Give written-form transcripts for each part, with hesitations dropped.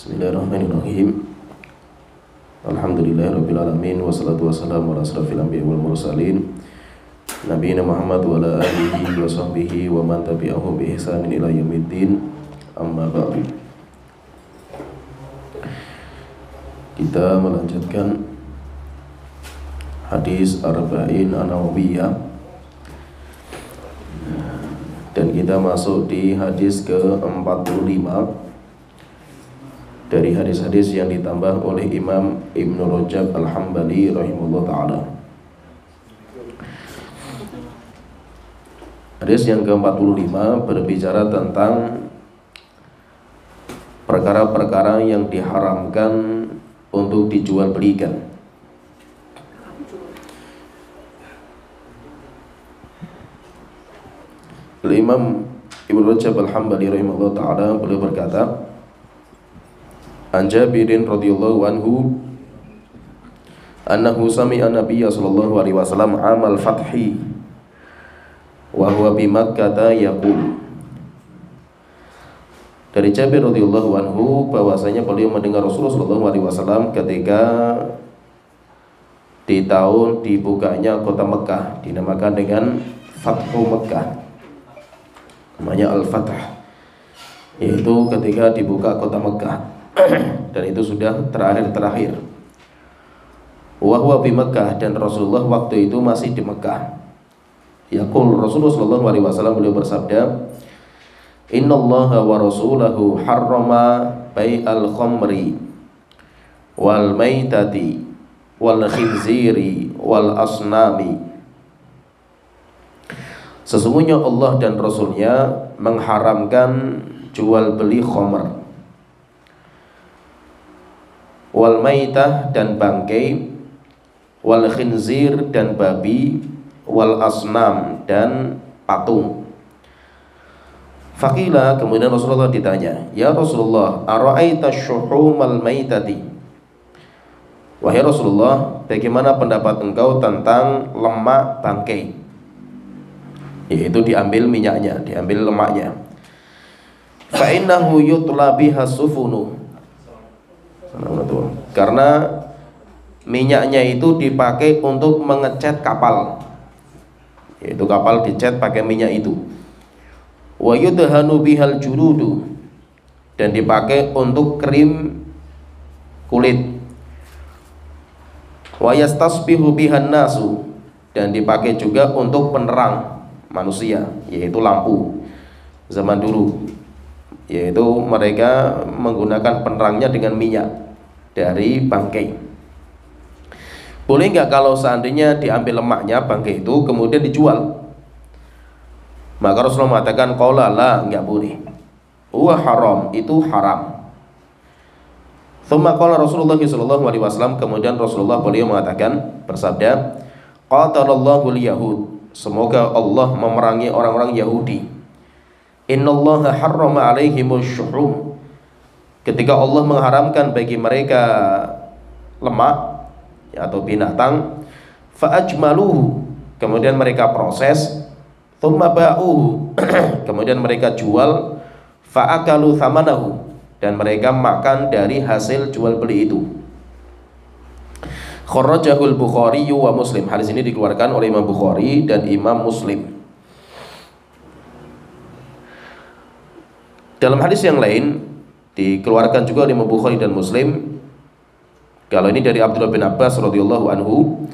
Bismillahirrahmanirrahim. Alhamdulillahirabbil alamin wassalatu wassalamu ala asrofil anbiya'i wal mursalin nabiyina Muhammad wa ala alihi wa sahbihi wa man tabi'ahum bi ihsanin ila yaumiddin. Amma ba'du. Kita melanjutkan hadis Arba'in An-Nawawiyah dan kita masuk di hadis ke-45 dari hadis-hadis yang ditambah oleh Imam Ibnu Rajab Al-Hambali rahimahullah ta'ala. Hadis yang ke-45 berbicara tentang perkara-perkara yang diharamkan untuk dijual belikan. Imam Ibnu Rajab Al-Hambali rahimahullah ta'ala beliau berkata, An Jabirin radhiyallahu anhu annahu sami'a Nabiyya sallallahu alaihi wasallam amal fathi wa huwa bi Makkah yaqul. Dari Jabir radhiyallahu anhu bahwasanya beliau mendengar Rasulullah sallallahu alaihi wasallam ketika di tahun dibukanya kota Mekah, dinamakan dengan Fathu Mekah, namanya Al-Fath, yaitu ketika dibuka kota Mekah. Dan itu sudah terakhir. Wa huwa bi Makkah, dan Rasulullah waktu itu masih di Mekah. Yaqul, Rasulullah sallallahu alaihi wasallam beliau bersabda, Innallaha wa rasulahu harrama bai'al khamri wal maitati wal khinziri wal asnami. Sesungguhnya Allah dan Rasulnya mengharamkan jual beli khamr, wal maitah dan bangkai, wal khinzir dan babi, wal asnam dan patung. Faqila, kemudian Rasulullah ditanya, Ya Rasulullah, ara'aita syuhumal maitati? Wahai Rasulullah, bagaimana pendapat engkau tentang lemak bangkai? Yaitu diambil minyaknya, diambil lemaknya. Fa innahu yutla biha sufunu. Karena minyaknya itu dipakai untuk mengecat kapal, yaitu kapal dicat pakai minyak itu. Wa yudhanu bihal juludu, dan dipakai untuk krim kulit. Wa yastasbihu bihan nasu, dan dipakai juga untuk penerang manusia, yaitu lampu zaman dulu, yaitu mereka menggunakan penerangnya dengan minyak dari bangkai. Boleh nggak kalau seandainya diambil lemaknya bangkai itu kemudian dijual? Maka Rasulullah mengatakan, qala la, nggak boleh. Huwa haram, itu haram. Tsumma qala Rasulullah sallallahu alaihi wasallam, kemudian Rasulullah beliau mengatakan, bersabda, qatalallahu al-yahud, semoga Allah memerangi orang-orang Yahudi. Innallaha harrama alaihimush syuhum, ketika Allah mengharamkan bagi mereka lemak atau binatang, fa'ajmaluhu, kemudian mereka proses, thumma ba'uhu, kemudian mereka jual, fa'akalu thamanahu, dan mereka makan dari hasil jual beli itu. Kharrajahul Bukhari wa Muslim, hadis ini dikeluarkan oleh Imam Bukhari dan Imam Muslim. Dalam hadis yang lain dikeluarkan juga oleh Imam Bukhari dan Muslim. Kalau ini dari Abdullah bin Abbas radhiyallahu anhu,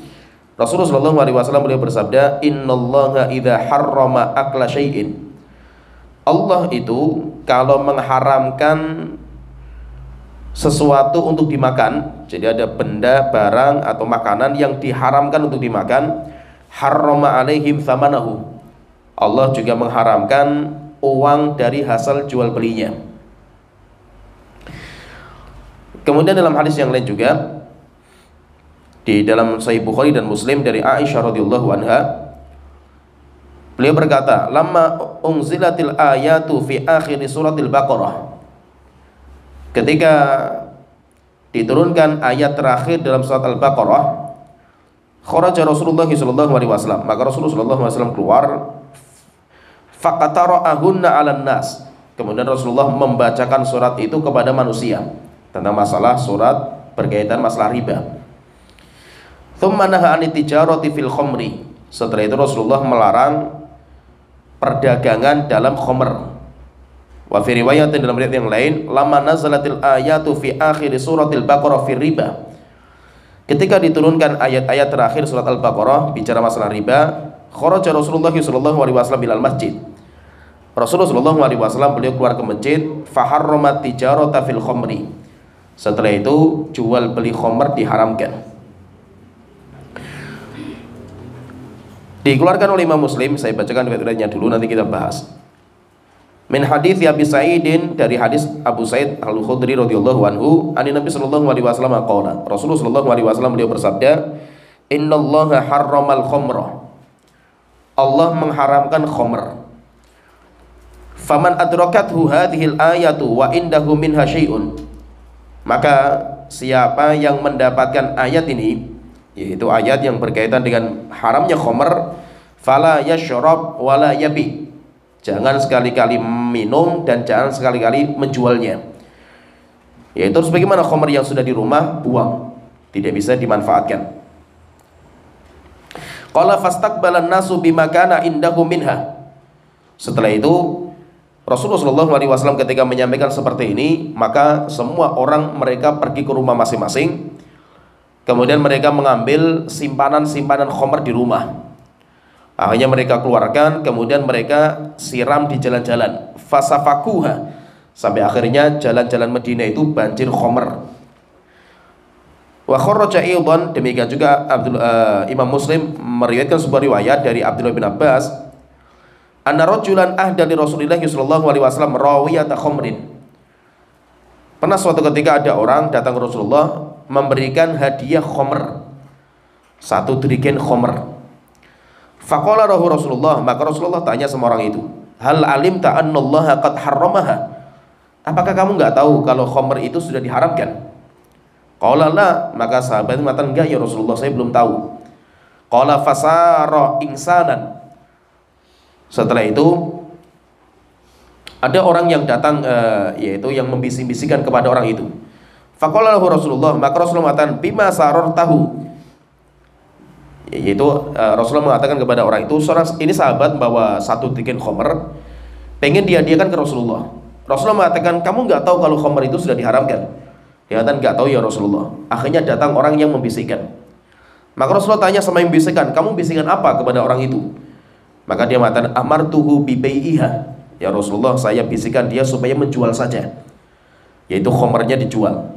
Rasulullah sallallahu alaihi wasallam beliau bersabda, Innallaha idza harrama akla syai'in, Allah itu kalau mengharamkan sesuatu untuk dimakan, jadi ada benda, barang atau makanan yang diharamkan untuk dimakan, harrama alaihim thamanahu, Allah juga mengharamkan uang dari hasil jual belinya. Kemudian dalam hadis yang lain juga di dalam Sahih Bukhari dan Muslim dari Aisyah radhiyallahu anha, beliau berkata, lamma unzilatil ayatu fi akhir suratil Baqarah, ketika diturunkan ayat terakhir dalam surat Al-Baqarah, kharaja Rasulullah sallallahu alaihi wasallam, maka Rasulullah sallallahu alaihi wasallam keluar, faqatara'ahunna 'alan nas, kemudian Rasulullah membacakan surat itu kepada manusia. tentang masalah surat berkaitan masalah riba. Tsumma naha anit tijarati fil khamri. Setelah itu Rasulullah melarang perdagangan dalam khamr. Wa fi riwayatin, dalam riwayat yang lain, lama nazalatil ayatu fi akhir suratil Baqarah fi riba. Ketika diturunkan ayat-ayat terakhir surat Al-Baqarah bicara masalah riba, kharaja Rasulullah sallallahu alaihi wasallam ilal masjid. Rasulullah sallallahu alaihi wasallam beliau keluar ke masjid, faharramat tijarata fil khamri. Setelah itu jual beli khamr diharamkan. Dikeluarkan oleh Imam Muslim, saya bacakan riwayatnya dulu nanti kita bahas. Min hadits Abi Sa'idin, dari hadis Abu Sa'id Al-Khudri radhiyallahu anhu, ani Nabi sallallahu alaihi wasallam qala. Rasulullah sallallahu alaihi wasallam beliau bersabda, "Innallaha harramal khamra." Allah mengharamkan khamr. Faman adrakathu hadhil ayatu wa indahu minha syai'un. Maka siapa yang mendapatkan ayat ini, yaitu ayat yang berkaitan dengan haramnya khamr, fala yashrab wala yabi. Jangan sekali-kali minum dan jangan sekali-kali menjualnya. Yaitu sebagaimana khamr yang sudah di rumah, buang, tidak bisa dimanfaatkan. Qala fastaqbalan nasu bima kana indahu minha. Setelah itu Rasulullah SAW ketika menyampaikan seperti ini, maka semua orang mereka pergi ke rumah masing-masing. Kemudian mereka mengambil simpanan-simpanan khamr di rumah. Akhirnya mereka keluarkan, kemudian mereka siram di jalan-jalan. Fasafakuha, sampai akhirnya jalan-jalan Madinah itu banjir khamr. Wa kharaja aidan, demikian juga Imam Muslim meriwayatkan sebuah riwayat dari Abdullah bin Abbas, anna rajulan ahda li Rasulillah sallallahu alaihi wasallam rawiyata khamrin. Pernah suatu ketika ada orang datang ke Rasulullah memberikan hadiah khamr, satu dirigen khamr. Faqala lahu Rasulullah, maka Rasulullah tanya sama orang itu, hal alimta annallaha qad harramaha. Apakah kamu enggak tahu kalau khamr itu sudah diharamkan? Qala la, maka sahabat itu mengatakan, enggak ya Rasulullah, saya belum tahu. Qala fasara insanan. Setelah itu ada orang yang datang, yaitu yang membisik-bisikkan kepada orang itu. Faqala lahu Rasulullah, maka Rasulullah mengatakan, bima sarartahu. Yaitu Rasulullah mengatakan kepada orang itu, ini sahabat bawa satu tiken khamr, pengen dihadiahkan ke Rasulullah. Rasulullah mengatakan, kamu nggak tahu kalau khamr itu sudah diharamkan? Dia katakan, nggak tahu ya Rasulullah. Akhirnya datang orang yang membisikkan. Maka Rasulullah tanya sama yang membisikkan, kamu bisikkan apa kepada orang itu? Maka dia mengatakan, amartuhu bi bai'iha. Ya Rasulullah, saya bisikkan dia supaya menjual saja, yaitu khamrnya dijual.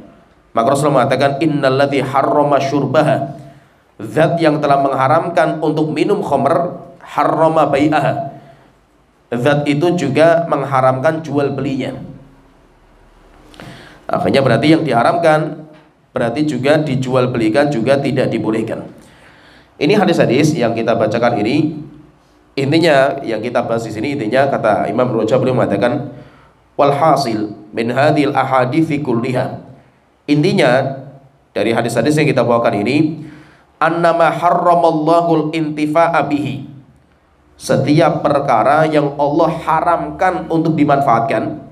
Maka Rasulullah mengatakan, innalladzi harrama syurbaha, zat yang telah mengharamkan untuk minum khamr, harrama bai'aha, zat itu juga mengharamkan jual belinya. Akhirnya berarti yang diharamkan berarti juga dijual belikan juga tidak dibolehkan. Ini hadis-hadis yang kita bacakan ini, intinya yang kita bahas di sini, intinya kata Imam Rajab beliau mengatakan, walhasil min hadhil ahadithi kulliha. Intinya dari hadis-hadis yang kita bawakan ini, annama harramallahul intifa'a bihi. Setiap perkara yang Allah haramkan untuk dimanfaatkan,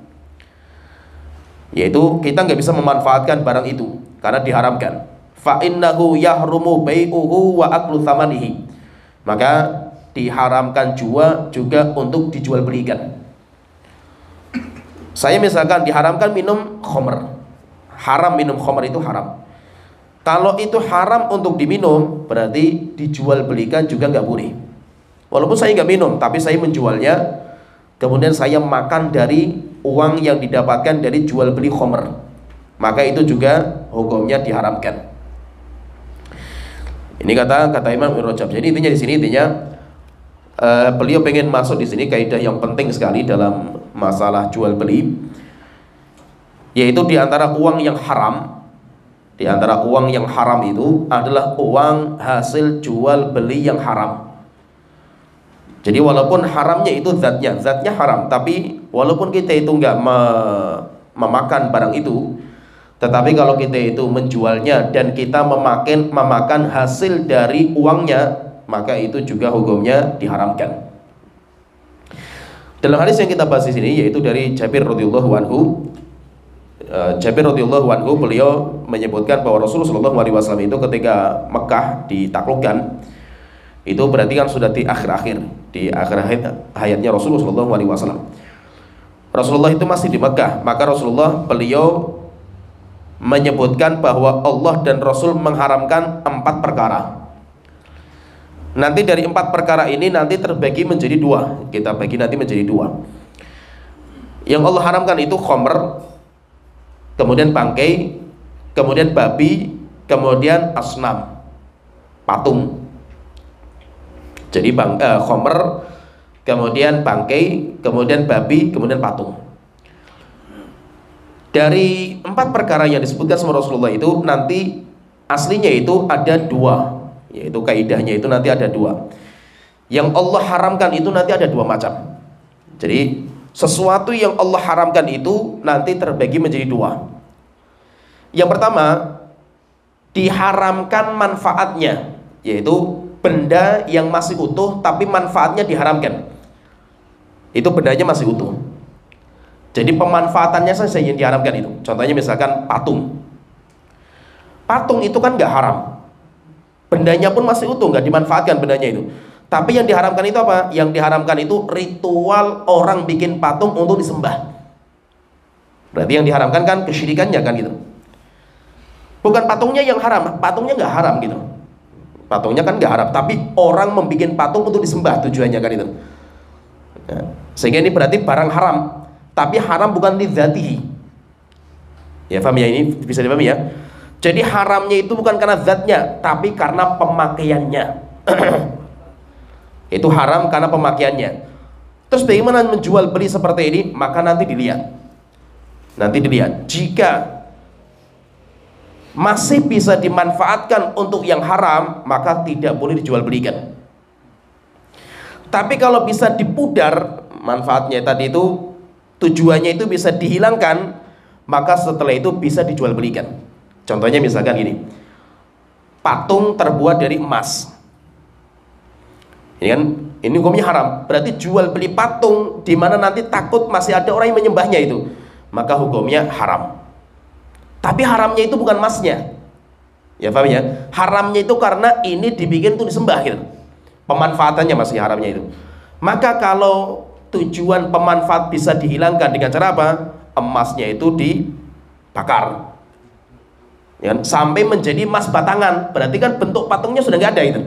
yaitu kita nggak bisa memanfaatkan barang itu karena diharamkan. Fa innahu yahrumu bai'uhu wa aklu thamanihi. Maka diharamkan juga untuk dijual belikan. Saya misalkan diharamkan minum khamr, haram minum khamr, itu haram. Kalau itu haram untuk diminum, berarti dijual belikan juga nggak boleh. Walaupun saya nggak minum, tapi saya menjualnya, kemudian saya makan dari uang yang didapatkan dari jual beli khamr, maka itu juga hukumnya diharamkan. Ini kata Imam Ibnu Rajab. Jadi intinya di sini, beliau pengen masuk di sini kaidah yang penting sekali dalam masalah jual beli, yaitu di antara uang yang haram. Di antara uang yang haram itu adalah uang hasil jual beli yang haram. Jadi walaupun haramnya itu zatnya haram, tapi walaupun kita itu nggak memakan barang itu, tetapi kalau kita itu menjualnya dan kita memakan hasil dari uangnya, maka itu juga hukumnya diharamkan. Dalam hadis yang kita bahas di sini, yaitu dari Jabir radhiyallahu anhu, Jabir radhiyallahu anhu, beliau menyebutkan bahwa Rasulullah Shallallahu alaihi wasallam itu ketika Mekah ditaklukkan, itu berarti kan sudah di akhir-akhir hayatnya Rasulullah Shallallahu alaihi wasallam. Rasulullah itu masih di Mekah, maka Rasulullah beliau menyebutkan bahwa Allah dan Rasul mengharamkan 4 perkara. Nanti dari 4 perkara ini nanti terbagi menjadi 2. Kita bagi nanti menjadi 2. Yang Allah haramkan itu khamr, kemudian bangkai, kemudian babi, kemudian asnam, patung. Jadi khamr, kemudian bangkai, kemudian babi, kemudian patung. Dari 4 perkara yang disebutkan sama Rasulullah itu nanti aslinya itu ada 2, yaitu kaidahnya itu nanti ada 2. Yang Allah haramkan itu nanti ada 2 macam. Jadi sesuatu yang Allah haramkan itu nanti terbagi menjadi 2. Yang pertama, diharamkan manfaatnya, yaitu benda yang masih utuh tapi manfaatnya diharamkan. Itu bendanya masih utuh, jadi pemanfaatannya saja yang diharamkan itu. Contohnya misalkan patung. Patung itu kan nggak haram, bendanya pun masih utuh, nggak dimanfaatkan bendanya itu. Tapi yang diharamkan itu apa? Yang diharamkan itu ritual orang bikin patung untuk disembah. Berarti yang diharamkan kan kesyirikannya kan gitu. Bukan patungnya yang haram, patungnya nggak haram gitu. Patungnya kan nggak haram, tapi orang membuat patung untuk disembah tujuannya kan itu. Nah, sehingga ini berarti barang haram, tapi haram bukan lidzatihi. Ya paham ya, ini bisa dipahami ya. Jadi haramnya itu bukan karena zatnya, tapi karena pemakaiannya. Itu haram karena pemakaiannya. Terus bagaimana menjual beli seperti ini? Maka nanti dilihat. Jika masih bisa dimanfaatkan untuk yang haram, maka tidak boleh dijual belikan. Tapi kalau bisa dipudar manfaatnya tadi itu, tujuannya itu bisa dihilangkan, maka setelah itu bisa dijual belikan. Contohnya misalkan ini, patung terbuat dari emas. Ini kan, ini hukumnya haram. Berarti jual beli patung di mana nanti takut masih ada orang yang menyembahnya itu, maka hukumnya haram. Tapi haramnya itu bukan emasnya. Ya paham ya? Haramnya itu karena ini dibikin untuk disembah gitu. Pemanfaatannya masih haramnya itu. Maka kalau tujuan pemanfaat bisa dihilangkan dengan cara apa? Emasnya itu dibakar, ya, sampai menjadi emas batangan. Berarti kan bentuk patungnya sudah nggak ada itu.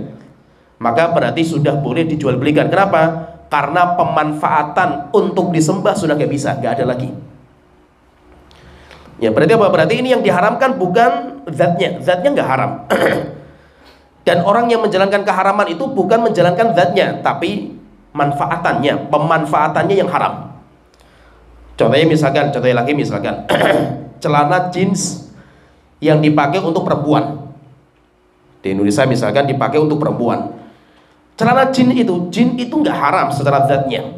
Maka berarti sudah boleh dijual belikan. Kenapa? Karena pemanfaatan untuk disembah sudah nggak bisa, nggak ada lagi. Ya berarti apa? Berarti ini yang diharamkan bukan zatnya. Zatnya nggak haram. Dan orang yang menjalankan keharaman itu bukan menjalankan zatnya, tapi manfaatannya, pemanfaatannya yang haram. Contohnya lagi misalkan celana jeans yang dipakai untuk perempuan. Di Indonesia misalkan dipakai untuk perempuan. Celana jin itu nggak haram secara zatnya.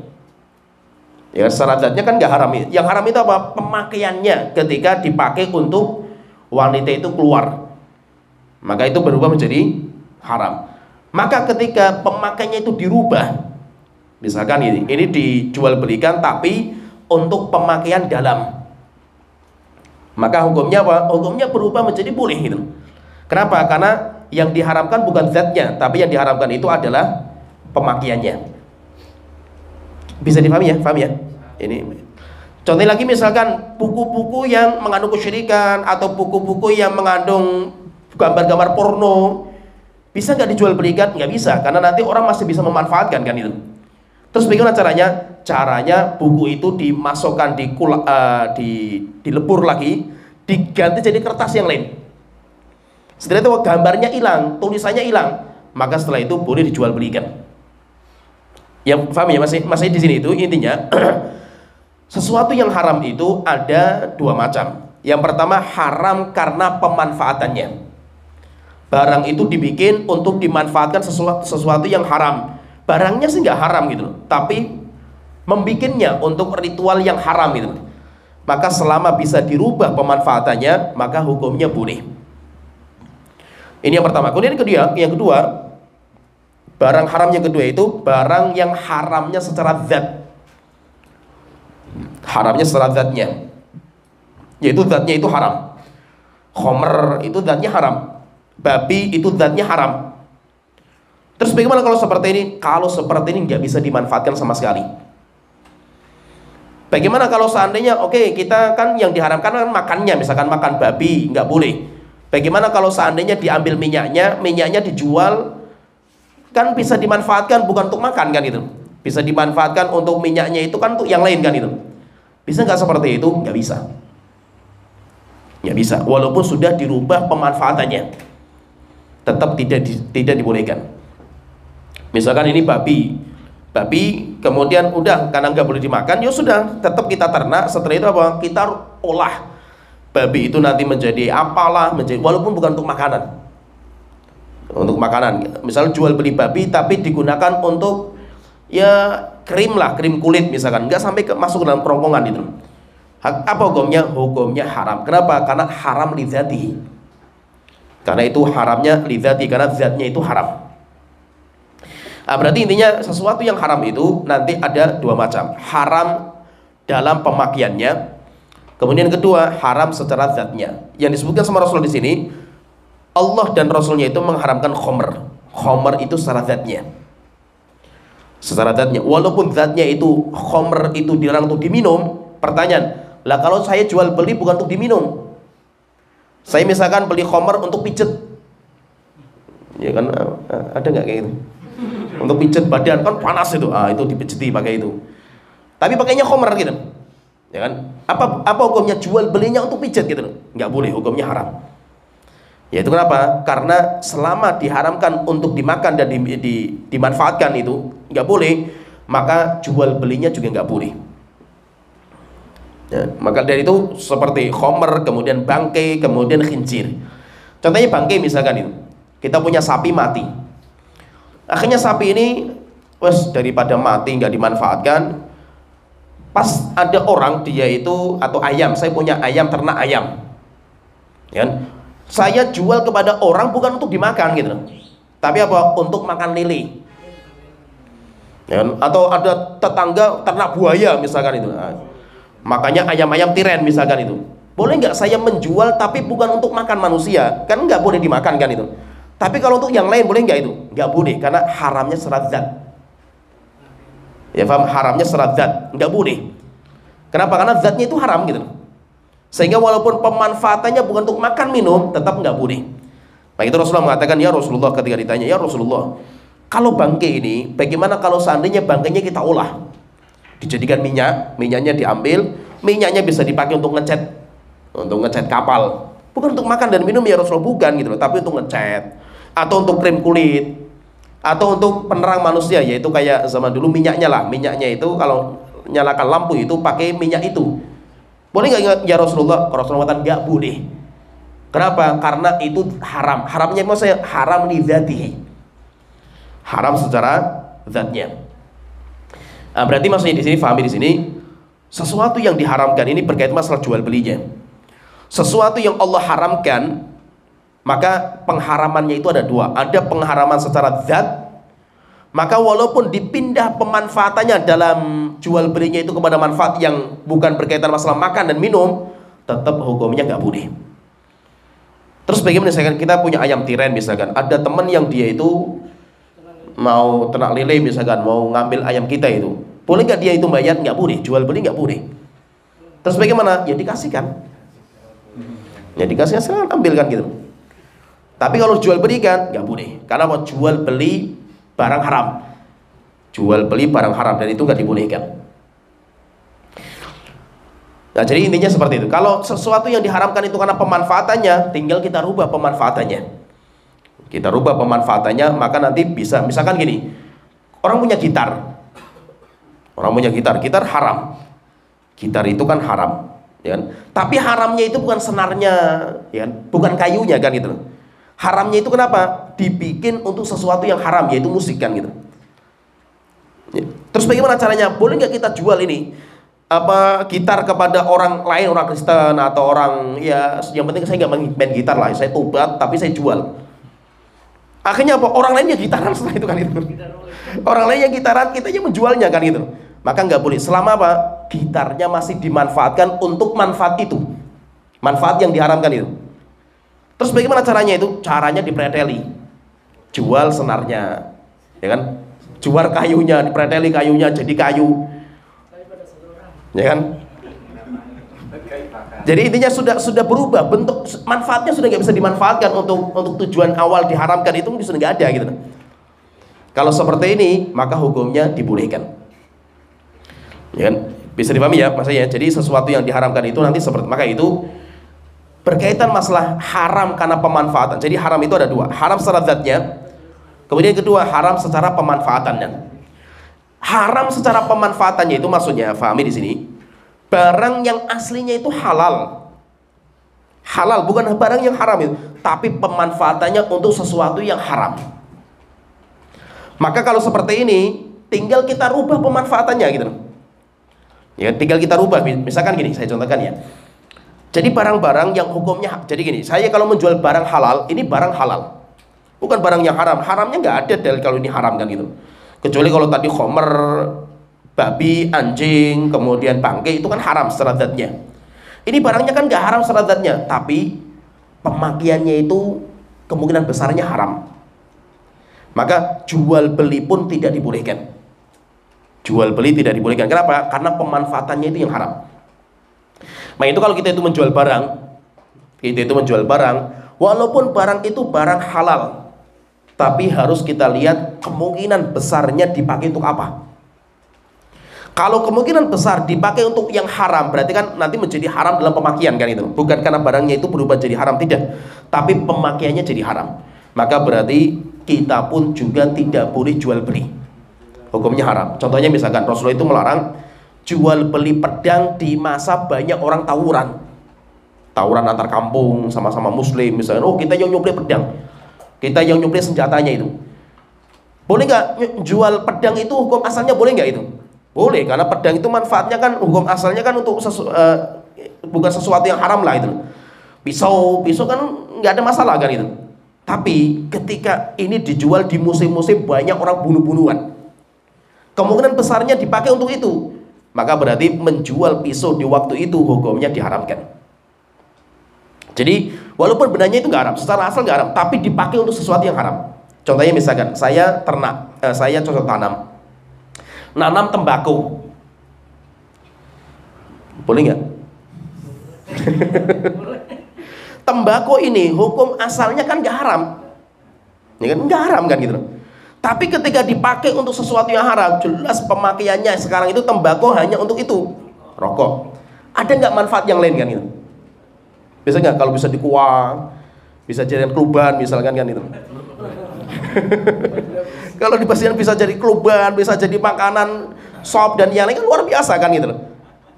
Ya secara zatnya kan nggak haram. Yang haram itu apa? Pemakaiannya ketika dipakai untuk wanita itu keluar, maka itu berubah menjadi haram. Maka ketika pemakaiannya itu dirubah, misalkan ini dijual belikan tapi untuk pemakaian dalam, maka hukumnya apa? Hukumnya berubah menjadi boleh gitu. Kenapa? Karena yang diharamkan bukan zatnya, tapi yang diharamkan itu adalah pemakaiannya. Bisa dipahami ya? Paham ya? Ini contoh lagi misalkan buku-buku yang mengandung kesyirikan atau buku-buku yang mengandung gambar-gambar porno, bisa nggak dijual belikan? Nggak bisa, karena nanti orang masih bisa memanfaatkan kan itu. Terus bagaimana caranya? Caranya buku itu dimasukkan dilebur lagi, diganti jadi kertas yang lain. Setelah itu gambarnya hilang, tulisannya hilang, maka setelah itu boleh dijual belikan. Yang paham ya, masih di sini itu intinya sesuatu yang haram itu ada 2 macam. Yang pertama haram karena pemanfaatannya. Barang itu dibikin untuk dimanfaatkan sesuatu yang haram. Barangnya sih nggak haram gitu, tapi membikinnya untuk ritual yang haram gitu. Maka selama bisa dirubah pemanfaatannya, maka hukumnya boleh. Ini yang pertama. Kemudian yang kedua, barang haram yang kedua itu barang yang haramnya secara zat. Haramnya secara zatnya. yaitu zatnya itu haram. Khamr itu zatnya haram, babi itu zatnya haram. Terus bagaimana kalau seperti ini? Kalau seperti ini nggak bisa dimanfaatkan sama sekali. Bagaimana kalau seandainya oke, kita kan yang diharamkan kan makannya, misalkan makan babi nggak boleh. Bagaimana kalau seandainya diambil minyaknya dijual, kan bisa dimanfaatkan bukan untuk makan kan itu, bisa dimanfaatkan untuk minyaknya itu kan untuk yang lain kan itu. Bisa nggak seperti itu? Nggak bisa. Nggak bisa, walaupun sudah dirubah pemanfaatannya, tetap tidak dibolehkan. Misalkan ini babi kemudian udah karena nggak boleh dimakan, ya sudah tetap kita ternak. Setelah itu apa? Kita olah babi itu nanti menjadi apalah, walaupun bukan untuk makanan. Untuk makanan, misalnya jual beli babi tapi digunakan untuk ya krim lah, krim kulit misalkan, nggak sampai masuk ke dalam kerongkongan itu. Apa hukumnya? Hukumnya haram. Kenapa? Karena haram lidzati. Karena itu haramnya lidzati, karena zatnya itu haram. Berarti intinya sesuatu yang haram itu nanti ada dua macam. Haram dalam pemakaiannya, kemudian kedua haram secara zatnya. Yang disebutkan sama Rasul di sini, Allah dan Rasulnya itu mengharamkan khamr. Khamr itu secara zatnya. Secara zatnya, walaupun zatnya itu khamr itu dilarang untuk diminum. Pertanyaan, lah kalau saya jual beli bukan untuk diminum, saya misalkan beli khamr untuk pijet, ya kan ada nggak kayak gitu? Untuk pijet badan kan panas itu, itu dipijeti pakai itu. Tapi pakainya khamr gitu, ya kan? Apa hukumnya jual belinya untuk pijet gitu? Nggak boleh, hukumnya haram. Yaitu kenapa? Karena selama diharamkan untuk dimakan dan dimanfaatkan itu nggak boleh, maka jual belinya juga nggak boleh. Ya, maka dari itu seperti khamr, kemudian bangkai, kemudian khincir. Contohnya bangkai misalkan itu, kita punya sapi mati. Akhirnya sapi ini, daripada mati nggak dimanfaatkan, pas ada orang dia itu atau ayam, saya punya ayam, ternak ayam, ya, saya jual kepada orang bukan untuk dimakan gitu, tapi apa? Untuk makan lele, ya, atau ada tetangga ternak buaya misalkan itu, makanya ayam-ayam tiren misalkan itu, boleh nggak saya menjual tapi bukan untuk makan manusia? Kan nggak boleh dimakan kan itu. Tapi kalau untuk yang lain boleh nggak itu? Nggak boleh, karena haramnya serat zat. Ya paham? Haramnya serat zat, nggak boleh. Kenapa? Karena zatnya itu haram gitu. Sehingga walaupun pemanfaatannya bukan untuk makan minum, tetap nggak boleh. Nah itu Rasulullah mengatakan, ya Rasulullah, ketika ditanya, ya Rasulullah, kalau bangkai ini, bagaimana kalau seandainya bangkainya kita olah, dijadikan minyaknya diambil, minyaknya bisa dipakai untuk ngecat kapal, bukan untuk makan dan minum ya Rasulullah, bukan gitu loh, tapi untuk ngecat atau untuk krim kulit atau untuk penerang manusia, yaitu kayak zaman dulu minyaknya itu kalau nyalakan lampu itu pakai minyak itu, boleh nggak ya Rasulullah? Rasulullah mengatakan nggak boleh. Kenapa? Karena itu haram. Haramnya maksudnya haram li dzatihi, haram secara zatnya. Berarti maksudnya di sini, pahami di sini, sesuatu yang diharamkan ini berkaitan masalah jual belinya. Sesuatu yang Allah haramkan, maka pengharamannya itu ada dua. Ada pengharaman secara zat, maka walaupun dipindah pemanfaatannya dalam jual belinya itu kepada manfaat yang bukan berkaitan masalah makan dan minum, tetap hukumnya nggak boleh. Terus bagaimana misalkan kita punya ayam tiren misalkan, ada teman yang dia itu mau ternak lele misalkan, mau ngambil ayam kita itu, boleh nggak dia itu bayar? Nggak boleh, jual beli nggak boleh. Terus bagaimana? Ya dikasihkan, ya dikasihkan, silahkan ambilkan gitu. Tapi kalau jual beli kan nggak boleh, karena mau jual beli barang haram, jual beli barang haram, dan itu nggak dibolehkan. Nah jadi intinya seperti itu. Kalau sesuatu yang diharamkan itu karena pemanfaatannya, tinggal kita rubah pemanfaatannya. Kita rubah pemanfaatannya, maka nanti bisa, misalkan gini, orang punya gitar, gitar haram, gitar itu kan haram, ya kan? Tapi haramnya itu bukan senarnya, ya kan? Bukan kayunya kan gitu. Haramnya itu kenapa? Dibikin untuk sesuatu yang haram, yaitu musik kan gitu. Ya. Terus bagaimana caranya? Boleh nggak kita jual ini gitar kepada orang lain, orang Kristen atau orang, ya yang penting saya nggak main gitar lah, saya tobat tapi saya jual. Akhirnya apa? Orang lainnya gitaran setelah itu kan itu. Orang lainnya gitaran, kita aja menjualnya kan gitu. Maka nggak boleh selama apa? Gitarnya masih dimanfaatkan untuk manfaat itu. manfaat yang diharamkan itu. Terus bagaimana caranya itu? Caranya dipreteli, jual senarnya, ya kan? Jual kayunya, dipreteli kayunya jadi kayu, ya kan? Jadi intinya sudah berubah bentuk, manfaatnya sudah nggak bisa dimanfaatkan untuk tujuan awal diharamkan itu sudah nggak ada gitu. Kalau seperti ini maka hukumnya dibolehkan, ya kan? Bisa dipahami ya maksudnya. Jadi sesuatu yang diharamkan itu nanti seperti, maka itu berkaitan masalah haram karena pemanfaatan. Jadi haram itu ada dua, haram secara zatnya, kemudian kedua haram secara pemanfaatannya. Haram secara pemanfaatannya itu maksudnya, fahami di sini, barang yang aslinya itu halal, halal bukan barang yang haram itu, tapi pemanfaatannya untuk sesuatu yang haram. Maka kalau seperti ini, tinggal kita rubah pemanfaatannya gitu. Ya, tinggal kita rubah. Misalkan gini, saya contohkan ya. Jadi barang-barang yang hukumnya, jadi gini, saya kalau menjual barang halal, ini barang halal, bukan barang yang haram. Haramnya nggak ada dalil kalau ini haram kan gitu. Kecuali kalau tadi khomer, babi, anjing, kemudian bangkai, itu kan haram secara zatnya. Ini barangnya kan nggak haram secara zatnya, tapi pemakaiannya itu kemungkinan besarnya haram. Maka jual beli pun tidak dibolehkan. Jual beli tidak dibolehkan. Kenapa? Karena pemanfaatannya itu yang haram. Nah itu kalau kita itu menjual barang, walaupun barang itu barang halal, tapi harus kita lihat kemungkinan besarnya dipakai untuk apa. Kalau kemungkinan besar dipakai untuk yang haram, berarti kan nanti menjadi haram dalam pemakaian kan itu. Bukan karena barangnya itu berubah jadi haram, tidak, tapi pemakaiannya jadi haram. Maka berarti kita pun juga tidak boleh jual beli, hukumnya haram. Contohnya misalkan Rasulullah itu melarang jual beli pedang di masa banyak orang tawuran antar kampung sama-sama muslim. Misalnya, oh kita yang nyuplai pedang, kita yang nyuplai senjatanya itu, boleh nggak jual pedang itu? Hukum asalnya boleh nggak itu? Boleh, karena pedang itu manfaatnya kan, hukum asalnya kan untuk bukan sesuatu yang haram lah itu. Pisau kan nggak ada masalah kan itu. Tapi ketika ini dijual di musim-musim banyak orang bunuh-bunuhan, kemungkinan besarnya dipakai untuk itu, maka berarti menjual pisau di waktu itu hukumnya diharamkan. Jadi walaupun benarnya itu nggak haram, secara asal nggak haram, tapi dipakai untuk sesuatu yang haram. Contohnya misalkan saya ternak, saya cocok nanam tembakau, boleh nggak? Tembakau ini hukum asalnya kan nggak haram, ya kan, nggak haram kan gitu. Tapi ketika dipakai untuk sesuatu yang haram, jelas pemakaiannya sekarang itu tembakau hanya untuk itu, rokok. Ada nggak manfaat yang lain kan gitu? Bisa nggak kalau bisa dikuang, bisa jadi keluban misalkan kan itu. Kalau dipastikan bisa jadi keluban, bisa jadi makanan, sop dan yang lain kan luar biasa kan gitu,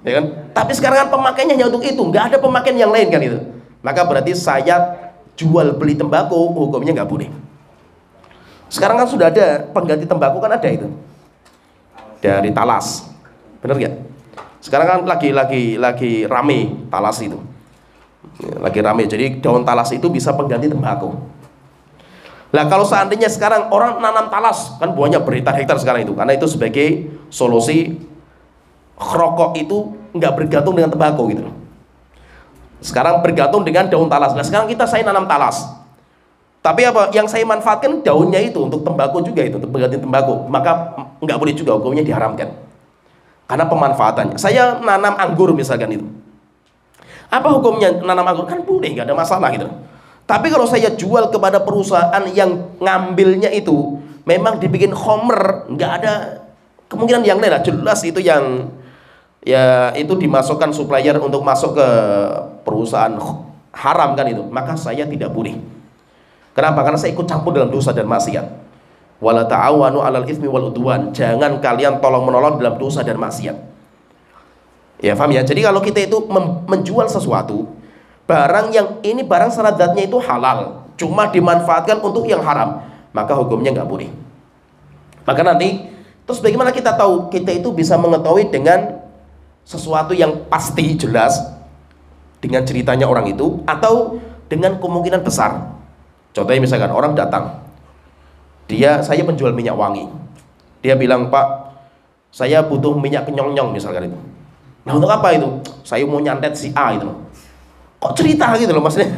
ya kan? Tapi sekarang kan pemakaiannya hanya untuk itu, nggak ada pemakaian yang lain kan itu. Maka berarti saya jual beli tembakau hukumnya nggak boleh. Sekarang kan sudah ada pengganti tembakau kan ada itu dari talas, bener nggak? Sekarang kan lagi rame talas itu, lagi rame. Jadi daun talas itu bisa pengganti tembakau. Nah kalau seandainya sekarang orang nanam talas kan banyak berhektar-hektar sekarang itu, karena itu sebagai solusi rokok itu nggak bergantung dengan tembakau gitu. Sekarang bergantung dengan daun talas. Nah sekarang saya nanam talas, tapi apa yang saya manfaatkan daunnya itu untuk tembakau juga, itu untuk pengganti tembakau, maka nggak boleh juga, hukumnya diharamkan karena pemanfaatannya. Saya nanam anggur misalkan itu, apa hukumnya nanam anggur? Kan boleh, nggak ada masalah gitu. Tapi kalau saya jual kepada perusahaan yang ngambilnya itu memang dibikin khomer, nggak ada kemungkinan yang lain lah, jelas itu yang ya itu dimasukkan supplier untuk masuk ke perusahaan haram kan itu, maka saya tidak boleh. Kenapa? Karena saya ikut campur dalam dosa dan maksiat. Wala ta'awanu 'alal itsmi wal udwan. Jangan kalian tolong-menolong dalam dosa dan maksiat. Ya, paham ya? Jadi kalau kita itu menjual sesuatu, barang yang ini barang secara zatnya itu halal, cuma dimanfaatkan untuk yang haram, maka hukumnya nggak boleh. Maka nanti terus bagaimana kita tahu kita itu bisa mengetahui dengan sesuatu yang pasti jelas dengan ceritanya orang itu, atau dengan kemungkinan besar? Contohnya misalkan orang datang, saya penjual minyak wangi, dia bilang, Pak, saya butuh minyak kenyong-nyong misalkan itu. Nah untuk apa itu? Saya mau nyantet si A itu. Kok cerita gitu loh maksudnya.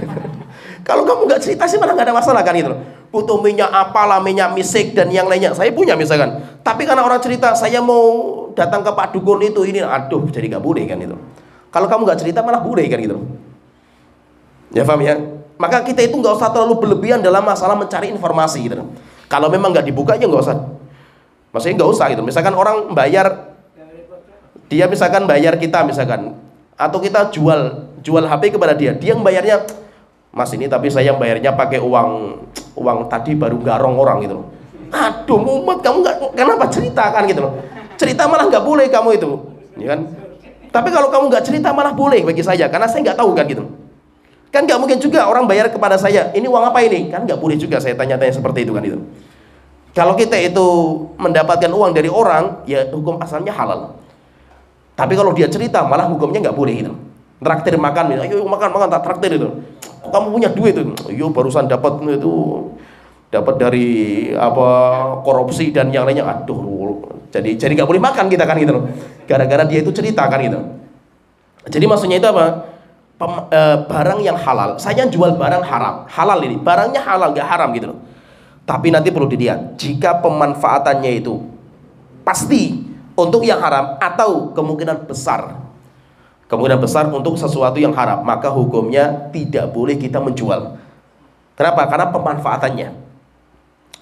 Kalau kamu nggak cerita sih malah nggak ada masalah kan gitu loh. Butuh minyak apalah, minyak misik dan yang lainnya. Saya punya misalkan. Tapi karena orang cerita, saya mau datang ke Pak Dukun itu ini, aduh jadi nggak boleh kan itu. Kalau kamu nggak cerita malah boleh kan gitu loh. Ya paham ya? Maka kita itu nggak usah terlalu berlebihan dalam masalah mencari informasi gitu loh. Kalau memang nggak dibuka ya nggak usah. Maksudnya nggak usah gitu. Misalkan orang bayar, dia misalkan bayar kita misalkan, atau kita jual HP kepada dia yang bayarnya, Mas ini tapi saya bayarnya pakai uang tadi baru garong orang gitu loh. Aduh mumet, kamu nggak, kenapa cerita kan gitu loh. Cerita malah nggak boleh kamu itu, ya kan? Tapi kalau kamu nggak cerita malah boleh bagi saya, karena saya nggak tahu kan gitu. Kan nggak mungkin juga orang bayar kepada saya, ini uang apa ini? Kan nggak boleh juga saya tanya-tanya seperti itu kan itu. Kalau kita itu mendapatkan uang dari orang, ya hukum asalnya halal. Tapi kalau dia cerita malah hukumnya nggak boleh gitu. Traktir makan, ayo makan tak traktir itu. Kamu punya duit itu, yo barusan dapat itu, dapat dari apa korupsi dan yang lainnya, aduh, jadi nggak boleh makan kita kan gitu loh, gara-gara dia itu cerita kan gitu. Jadi maksudnya itu apa? Barang yang halal, saya jual barang halal ini, barangnya halal nggak haram gitu loh. Tapi nanti perlu dilihat, jika pemanfaatannya itu pasti untuk yang haram atau kemungkinan besar untuk sesuatu yang haram, maka hukumnya tidak boleh kita menjual. Kenapa? Karena pemanfaatannya,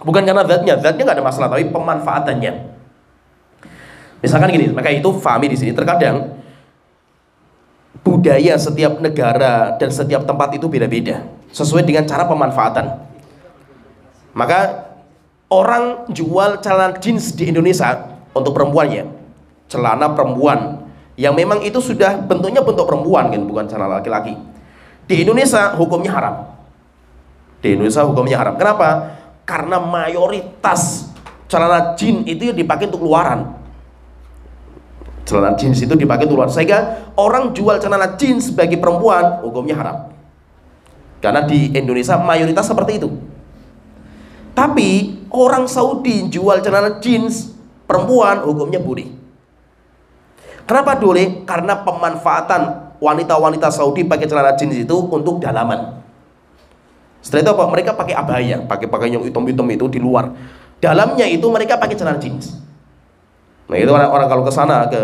bukan karena zatnya nggak ada masalah, tapi pemanfaatannya. Misalkan gini, maka itu fahami di sini. Terkadang budaya setiap negara dan setiap tempat itu beda-beda sesuai dengan cara pemanfaatan. Maka orang jual celana jeans di Indonesia untuk perempuannya, celana perempuan yang memang itu sudah bentuknya bentuk perempuan kan, bukan celana laki-laki. Di Indonesia hukumnya haram. Kenapa? Karena mayoritas celana jeans itu dipakai untuk luaran. Celana jeans itu dipakai untuk luaran. Sehingga orang jual celana jeans bagi perempuan hukumnya haram. Karena di Indonesia mayoritas seperti itu. Tapi orang Saudi jual celana jeans perempuan hukumnya boleh. Kenapa boleh? Karena pemanfaatan wanita-wanita Saudi pakai celana jeans itu untuk dalaman. Setelah itu apa? Mereka pakai abaya, pakai yang hitam-hitam itu di luar. Dalamnya itu mereka pakai celana jeans. Nah itu orang kalau ke sana ke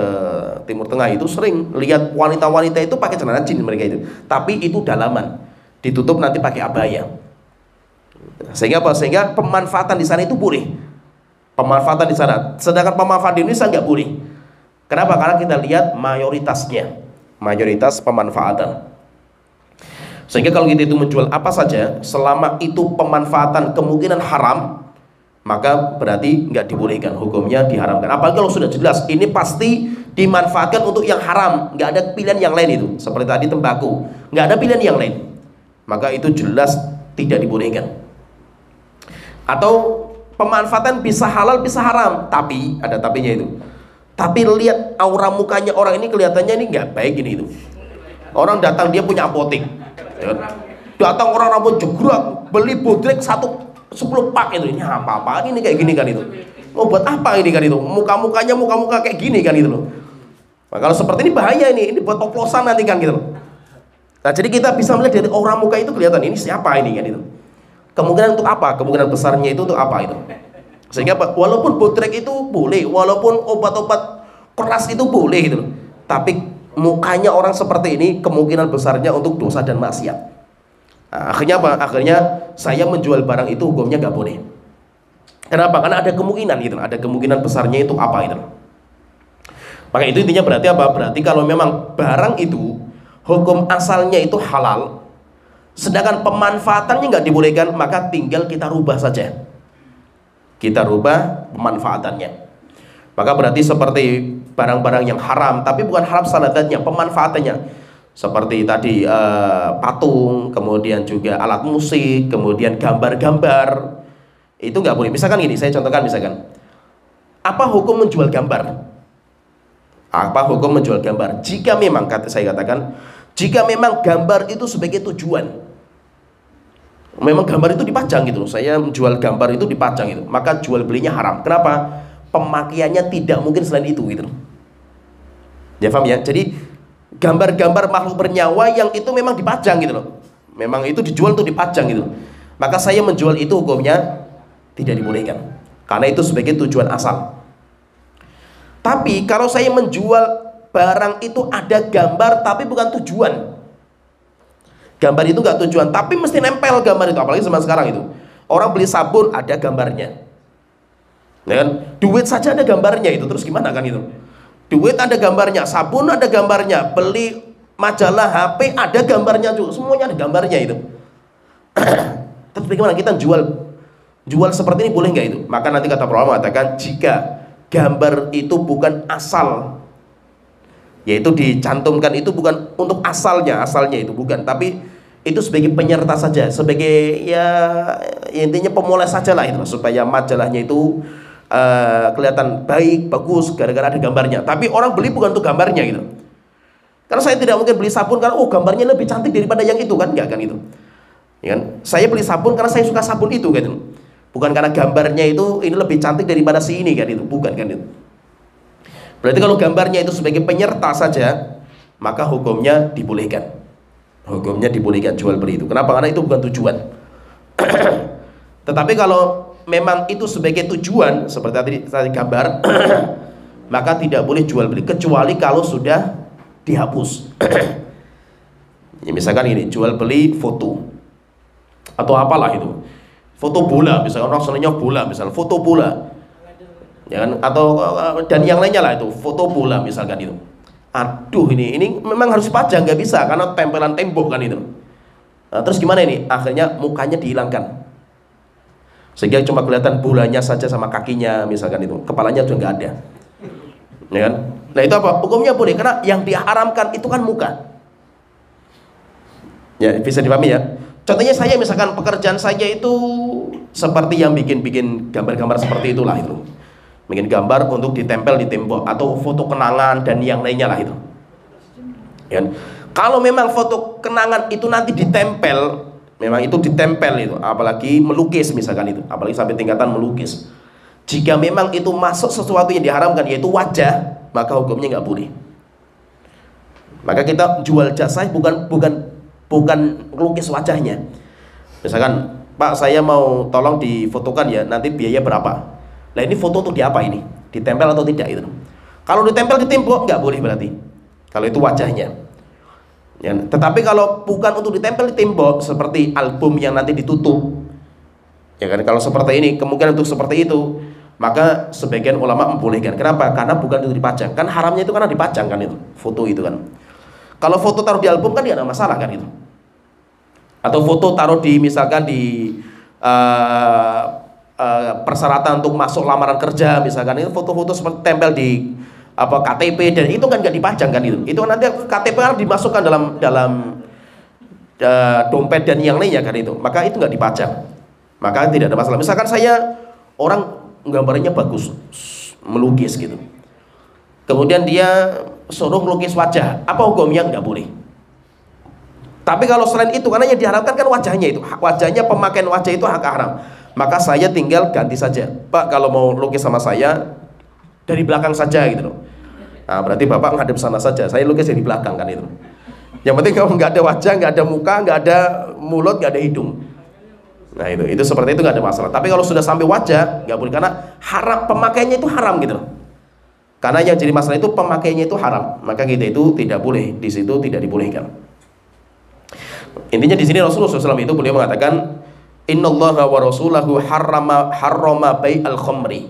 Timur Tengah itu sering lihat wanita-wanita itu pakai celana jeans mereka itu. Tapi itu dalaman, ditutup nanti pakai abaya. Sehingga apa? Sehingga pemanfaatan di sana itu boleh. Pemanfaatan di sana. Sedangkan pemanfaatan di Indonesia nggak boleh. Kenapa? Karena kita lihat mayoritas pemanfaatan. Sehingga kalau kita itu menjual apa saja, selama itu pemanfaatan kemungkinan haram, maka berarti nggak dibolehkan, hukumnya diharamkan. Apalagi kalau sudah jelas ini pasti dimanfaatkan untuk yang haram, nggak ada pilihan yang lain itu. Seperti tadi tembakau, nggak ada pilihan yang lain, maka itu jelas tidak dibolehkan. Atau pemanfaatan bisa halal bisa haram, tapi ada tapinya itu. Tapi lihat aura mukanya orang ini, kelihatannya ini nggak baik ini itu. Orang datang dia punya apotek, ya. Datang orang rambut jegrak beli bodrek 10 pak itu, ini apa-apaan ini kayak gini kan itu. Mau buat apa ini kan itu? Muka-mukanya muka-muka kayak gini kan itu loh. Nah, kalau seperti ini bahaya ini buat oplosan nanti kan gitu loh. Nah jadi kita bisa melihat dari aura muka itu kelihatan ini siapa ini kan itu. Kemungkinan untuk apa? Kemungkinan besarnya itu untuk apa itu? Sehingga walaupun bodrek itu boleh, walaupun obat-obat keras itu boleh gitu loh. Tapi mukanya orang seperti ini kemungkinan besarnya untuk dosa dan maksiat. Nah, akhirnya apa? Akhirnya saya menjual barang itu hukumnya nggak boleh. Kenapa? Karena ada kemungkinan gitu, ada kemungkinan besarnya itu apa itu. Maka itu intinya berarti apa? Berarti kalau memang barang itu hukum asalnya itu halal, sedangkan pemanfaatannya nggak dibolehkan, maka tinggal kita rubah saja. Kita rubah pemanfaatannya. Maka berarti seperti barang-barang yang haram, tapi bukan haram sanadnya, pemanfaatannya. Seperti tadi patung, kemudian juga alat musik, kemudian gambar-gambar, itu nggak boleh. Misalkan gini, saya contohkan misalkan, apa hukum menjual gambar? Apa hukum menjual gambar? Jika memang, saya katakan, jika memang gambar itu sebagai tujuan, memang gambar itu dipajang gitu, saya menjual gambar itu dipajang itu, maka jual belinya haram. Kenapa? Pemakaiannya tidak mungkin selain itu gitu. Ya paham ya? Jadi gambar-gambar makhluk bernyawa yang itu memang dipajang gitu loh. Memang itu dijual tuh dipajang gitu. Maka saya menjual itu hukumnya tidak dibolehkan. Karena itu sebagai tujuan asal. Tapi kalau saya menjual barang itu ada gambar tapi bukan tujuan. Gambar itu nggak tujuan, tapi mesti nempel gambar itu. Apalagi zaman sekarang itu. Orang beli sabun ada gambarnya. Ya kan? Duit saja ada gambarnya itu. Terus gimana kan itu? Duit ada gambarnya, sabun ada gambarnya, beli majalah HP ada gambarnya juga, semuanya ada gambarnya itu. Terus bagaimana kita jual seperti ini, boleh nggak itu? Maka nanti kata para ulama mengatakan jika gambar itu bukan asal, yaitu dicantumkan itu bukan untuk asalnya itu bukan, tapi itu sebagai penyerta saja, sebagai ya intinya pemoles saja lah itu, supaya majalahnya itu kelihatan baik, bagus gara-gara ada gambarnya. Tapi orang beli bukan untuk gambarnya gitu. Karena saya tidak mungkin beli sabun karena gambarnya lebih cantik daripada yang itu kan, enggak kan itu. Ya kan? Saya beli sabun karena saya suka sabun itu kan. Bukan karena gambarnya itu ini lebih cantik daripada si ini kan itu, bukan kan itu. Berarti kalau gambarnya itu sebagai penyerta saja, maka hukumnya dibolehkan. Hukumnya dibolehkan jual beli itu. Kenapa? Karena itu bukan tujuan. Tetapi kalau memang itu sebagai tujuan seperti tadi gambar, maka tidak boleh jual beli kecuali kalau sudah dihapus. Ya, misalkan ini jual beli foto atau apalah itu, foto bola, misalkan orang senangnya bola, misalnya foto bola, ya kan? Atau dan yang lainnya lah itu foto bola misalkan itu. Aduh ini memang harus dipajang, nggak bisa karena tempelan tembok kan itu. Nah, terus gimana ini? Akhirnya mukanya dihilangkan, sehingga cuma kelihatan bolanya saja sama kakinya misalkan itu, kepalanya juga nggak ada, ya kan? Nah itu apa? Hukumnya boleh karena yang diharamkan itu kan muka. Ya bisa dipahami ya. Contohnya saya misalkan pekerjaan saya itu seperti yang bikin gambar-gambar seperti itulah itu, bikin gambar untuk ditempel di tembok atau foto kenangan dan yang lainnya lah itu. Ya. Kalau memang foto kenangan itu nanti ditempel, memang itu ditempel itu, apalagi melukis misalkan itu, apalagi sampai tingkatan melukis. Jika memang itu masuk sesuatu yang diharamkan yaitu wajah, maka hukumnya nggak boleh. Maka kita jual jasa bukan lukis wajahnya. Misalkan, Pak saya mau tolong difotokan ya, nanti biaya berapa? Nah ini foto untuk di apa ini? Ditempel atau tidak itu? Kalau ditempel di tembok nggak boleh berarti. Kalau itu wajahnya. Ya, tetapi kalau bukan untuk ditempel di tembok seperti album yang nanti ditutup, ya kan? Kalau seperti ini kemungkinan untuk seperti itu, maka sebagian ulama membolehkan. Kenapa? Karena bukan itu dipajang. Kan haramnya itu karena dipajang kan itu, foto itu kan. Kalau foto taruh di album kan tidak ada masalah kan itu. Atau foto taruh di misalkan di persyaratan untuk masuk lamaran kerja misalkan, itu foto-foto seperti tempel di KTP dan itu kan nggak dipajang kan itu. Itu nanti KTP kan dimasukkan dalam dompet dan yang lainnya kan itu. Maka itu nggak dipajang. Maka tidak ada masalah. Misalkan saya orang gambarnya bagus, melukis gitu. Kemudian dia suruh melukis wajah, apa hukumnya? Nggak boleh. Tapi kalau selain itu, karena yang diharapkan kan wajahnya itu, wajahnya, pemakaian wajah itu hak haram. Maka saya tinggal ganti saja, Pak kalau mau lukis sama saya dari belakang saja gitu loh. Nah berarti Bapak ngadep sana saja, saya lukis dari belakang kan itu. Yang penting kalau nggak ada wajah, nggak ada muka, nggak ada mulut, nggak ada hidung. Nah itu seperti itu nggak ada masalah. Tapi kalau sudah sampai wajah nggak boleh karena haram, pemakaiannya itu haram gitu loh. Karena yang jadi masalah itu pemakaiannya itu haram, maka kita itu tidak boleh, di situ tidak dibolehkan. Intinya di sini Rasulullah SAW itu beliau mengatakan, Innallaha wa rasulahu harrama bai'al khamri.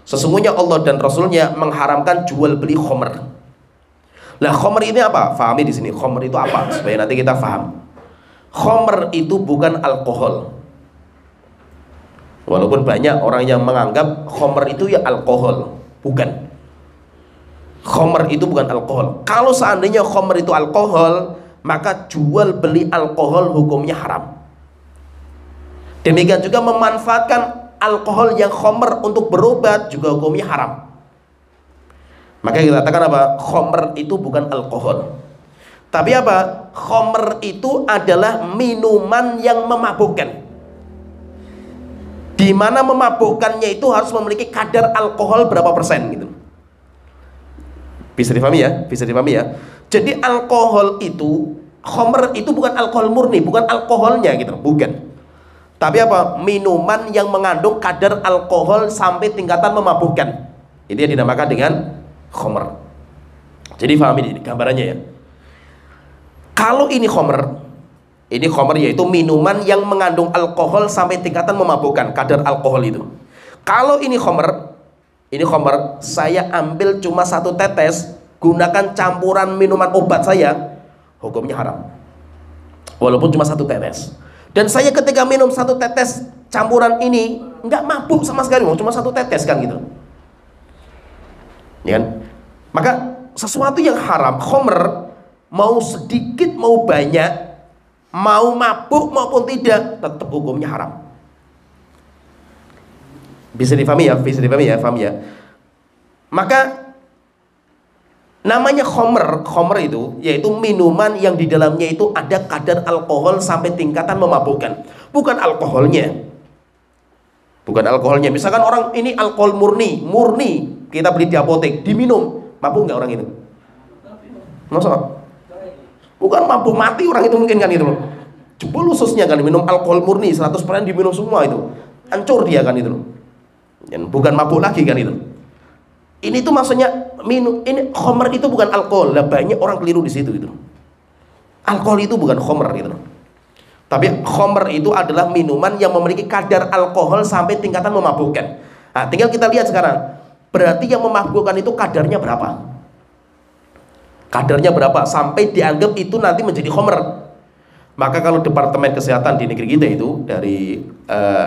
Sesungguhnya Allah dan Rasulnya mengharamkan jual beli khamr. Lah khamr ini apa? Fahami di sini khamr itu apa supaya nanti kita faham. Khamr itu bukan alkohol. Walaupun banyak orang yang menganggap khamr itu ya alkohol, bukan. Khamr itu bukan alkohol. Kalau seandainya khamr itu alkohol, maka jual beli alkohol hukumnya haram. Demikian juga memanfaatkan alkohol yang khamr untuk berobat juga hukumnya haram. Maka kita katakan apa? Khamr itu bukan alkohol. Tapi apa? Khamr itu adalah minuman yang memabukkan. Di mana memabukkannya itu harus memiliki kadar alkohol berapa persen gitu. Bisa difahami ya? Bisa difahami ya? Jadi alkohol itu, khamr itu bukan alkohol murni, bukan alkoholnya gitu, bukan. Tapi apa? Minuman yang mengandung kadar alkohol sampai tingkatan memabukkan. Itu yang dinamakan dengan khamr. Jadi pahami ini gambarannya ya. Kalau ini khamr yaitu minuman yang mengandung alkohol sampai tingkatan memabukkan, kadar alkohol itu. Kalau ini khamr, saya ambil cuma 1 tetes, gunakan campuran minuman obat saya, hukumnya haram. Walaupun cuma 1 tetes. Dan saya ketika minum 1 tetes campuran ini nggak mabuk sama sekali, cuma 1 tetes kan gitu. Ya kan? Maka sesuatu yang haram, khamr, mau sedikit mau banyak, mau mabuk maupun tidak, tetap hukumnya haram. Bisa difahami ya, paham ya. Maka namanya khamr itu yaitu minuman yang di dalamnya itu ada kadar alkohol sampai tingkatan memabukkan, bukan alkoholnya. Misalkan orang ini alkohol murni kita beli di apotek, diminum, mabuk nggak orang itu? Masa? Bukan mabuk mati orang itu mungkin kan itu loh. Jebol ususnya kan minum alkohol murni 100% diminum semua itu, hancur dia kan itu loh. Dan bukan mabuk lagi kan itu. Ini tuh maksudnya ini khamr itu bukan alkohol. Lah banyak orang keliru di situ gitu. Alkohol itu bukan khamr gitu. Tapi khamr itu adalah minuman yang memiliki kadar alkohol sampai tingkatan memabukkan. Nah, tinggal kita lihat sekarang. Berarti yang memabukkan itu kadarnya berapa? Kadarnya berapa sampai dianggap itu nanti menjadi khamr? Maka kalau Departemen Kesehatan di negeri kita itu dari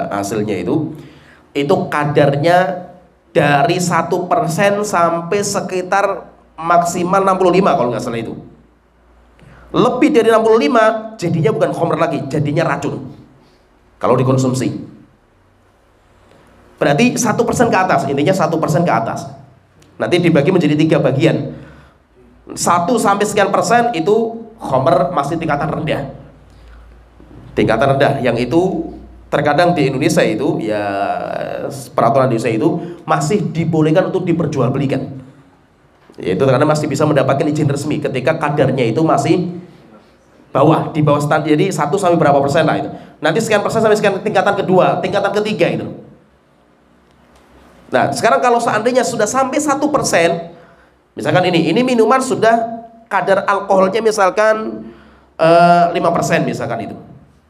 hasilnya itu kadarnya dari 1% sampai sekitar maksimal 65 kalau nggak salah itu. Lebih dari 65 jadinya bukan khamr lagi, jadinya racun kalau dikonsumsi. Berarti 1% ke atas, intinya 1% ke atas. Nanti dibagi menjadi 3 bagian. 1 sampai sekian persen itu khamr masih tingkatan rendah. Tingkatan rendah yang itu terkadang di Indonesia itu ya peraturan Indonesia itu masih dibolehkan untuk diperjualbelikan. Yaitu karena masih bisa mendapatkan izin resmi ketika kadarnya itu masih di bawah standar. Jadi 1 sampai berapa persen lah itu. Nanti sekian persen sampai sekian tingkatan kedua, tingkatan ketiga itu. Nah, sekarang kalau seandainya sudah sampai 1%, misalkan ini minuman sudah kadar alkoholnya misalkan 5% misalkan itu.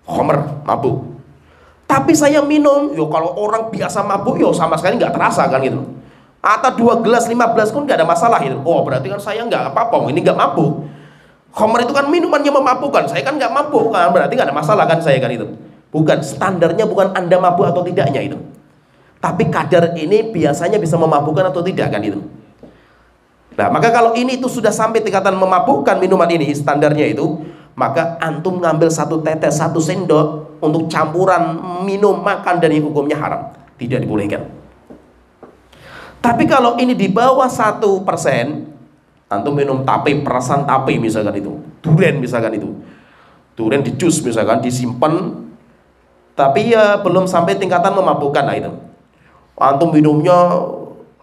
Khamr, mabuk. Tapi saya minum, kalau orang biasa mabuk, sama sekali nggak terasa kan gitu. Atau 2 gelas, 15 pun nggak ada masalah gitu. Oh berarti kan saya nggak apa-apa, ini nggak mabuk. Khamr itu kan minumannya memabukkan, saya kan nggak mabuk kan, berarti nggak ada masalah kan saya kan itu. Bukan, standarnya bukan Anda mabuk atau tidaknya itu. Tapi kadar ini biasanya bisa memabukkan atau tidak kan itu. Nah maka kalau ini itu sudah sampai tingkatan memabukkan minuman ini, standarnya itu, maka antum ngambil 1 tetes, 1 sendok untuk campuran minum makan dari hukumnya haram, tidak dibolehkan. Tapi kalau ini di bawah 1%, antum minum tape, perasan tape misalkan itu, durian misalkan itu, durian di jus misalkan, disimpan, tapi ya belum sampai tingkatan memabukkan, nah itu, antum minumnya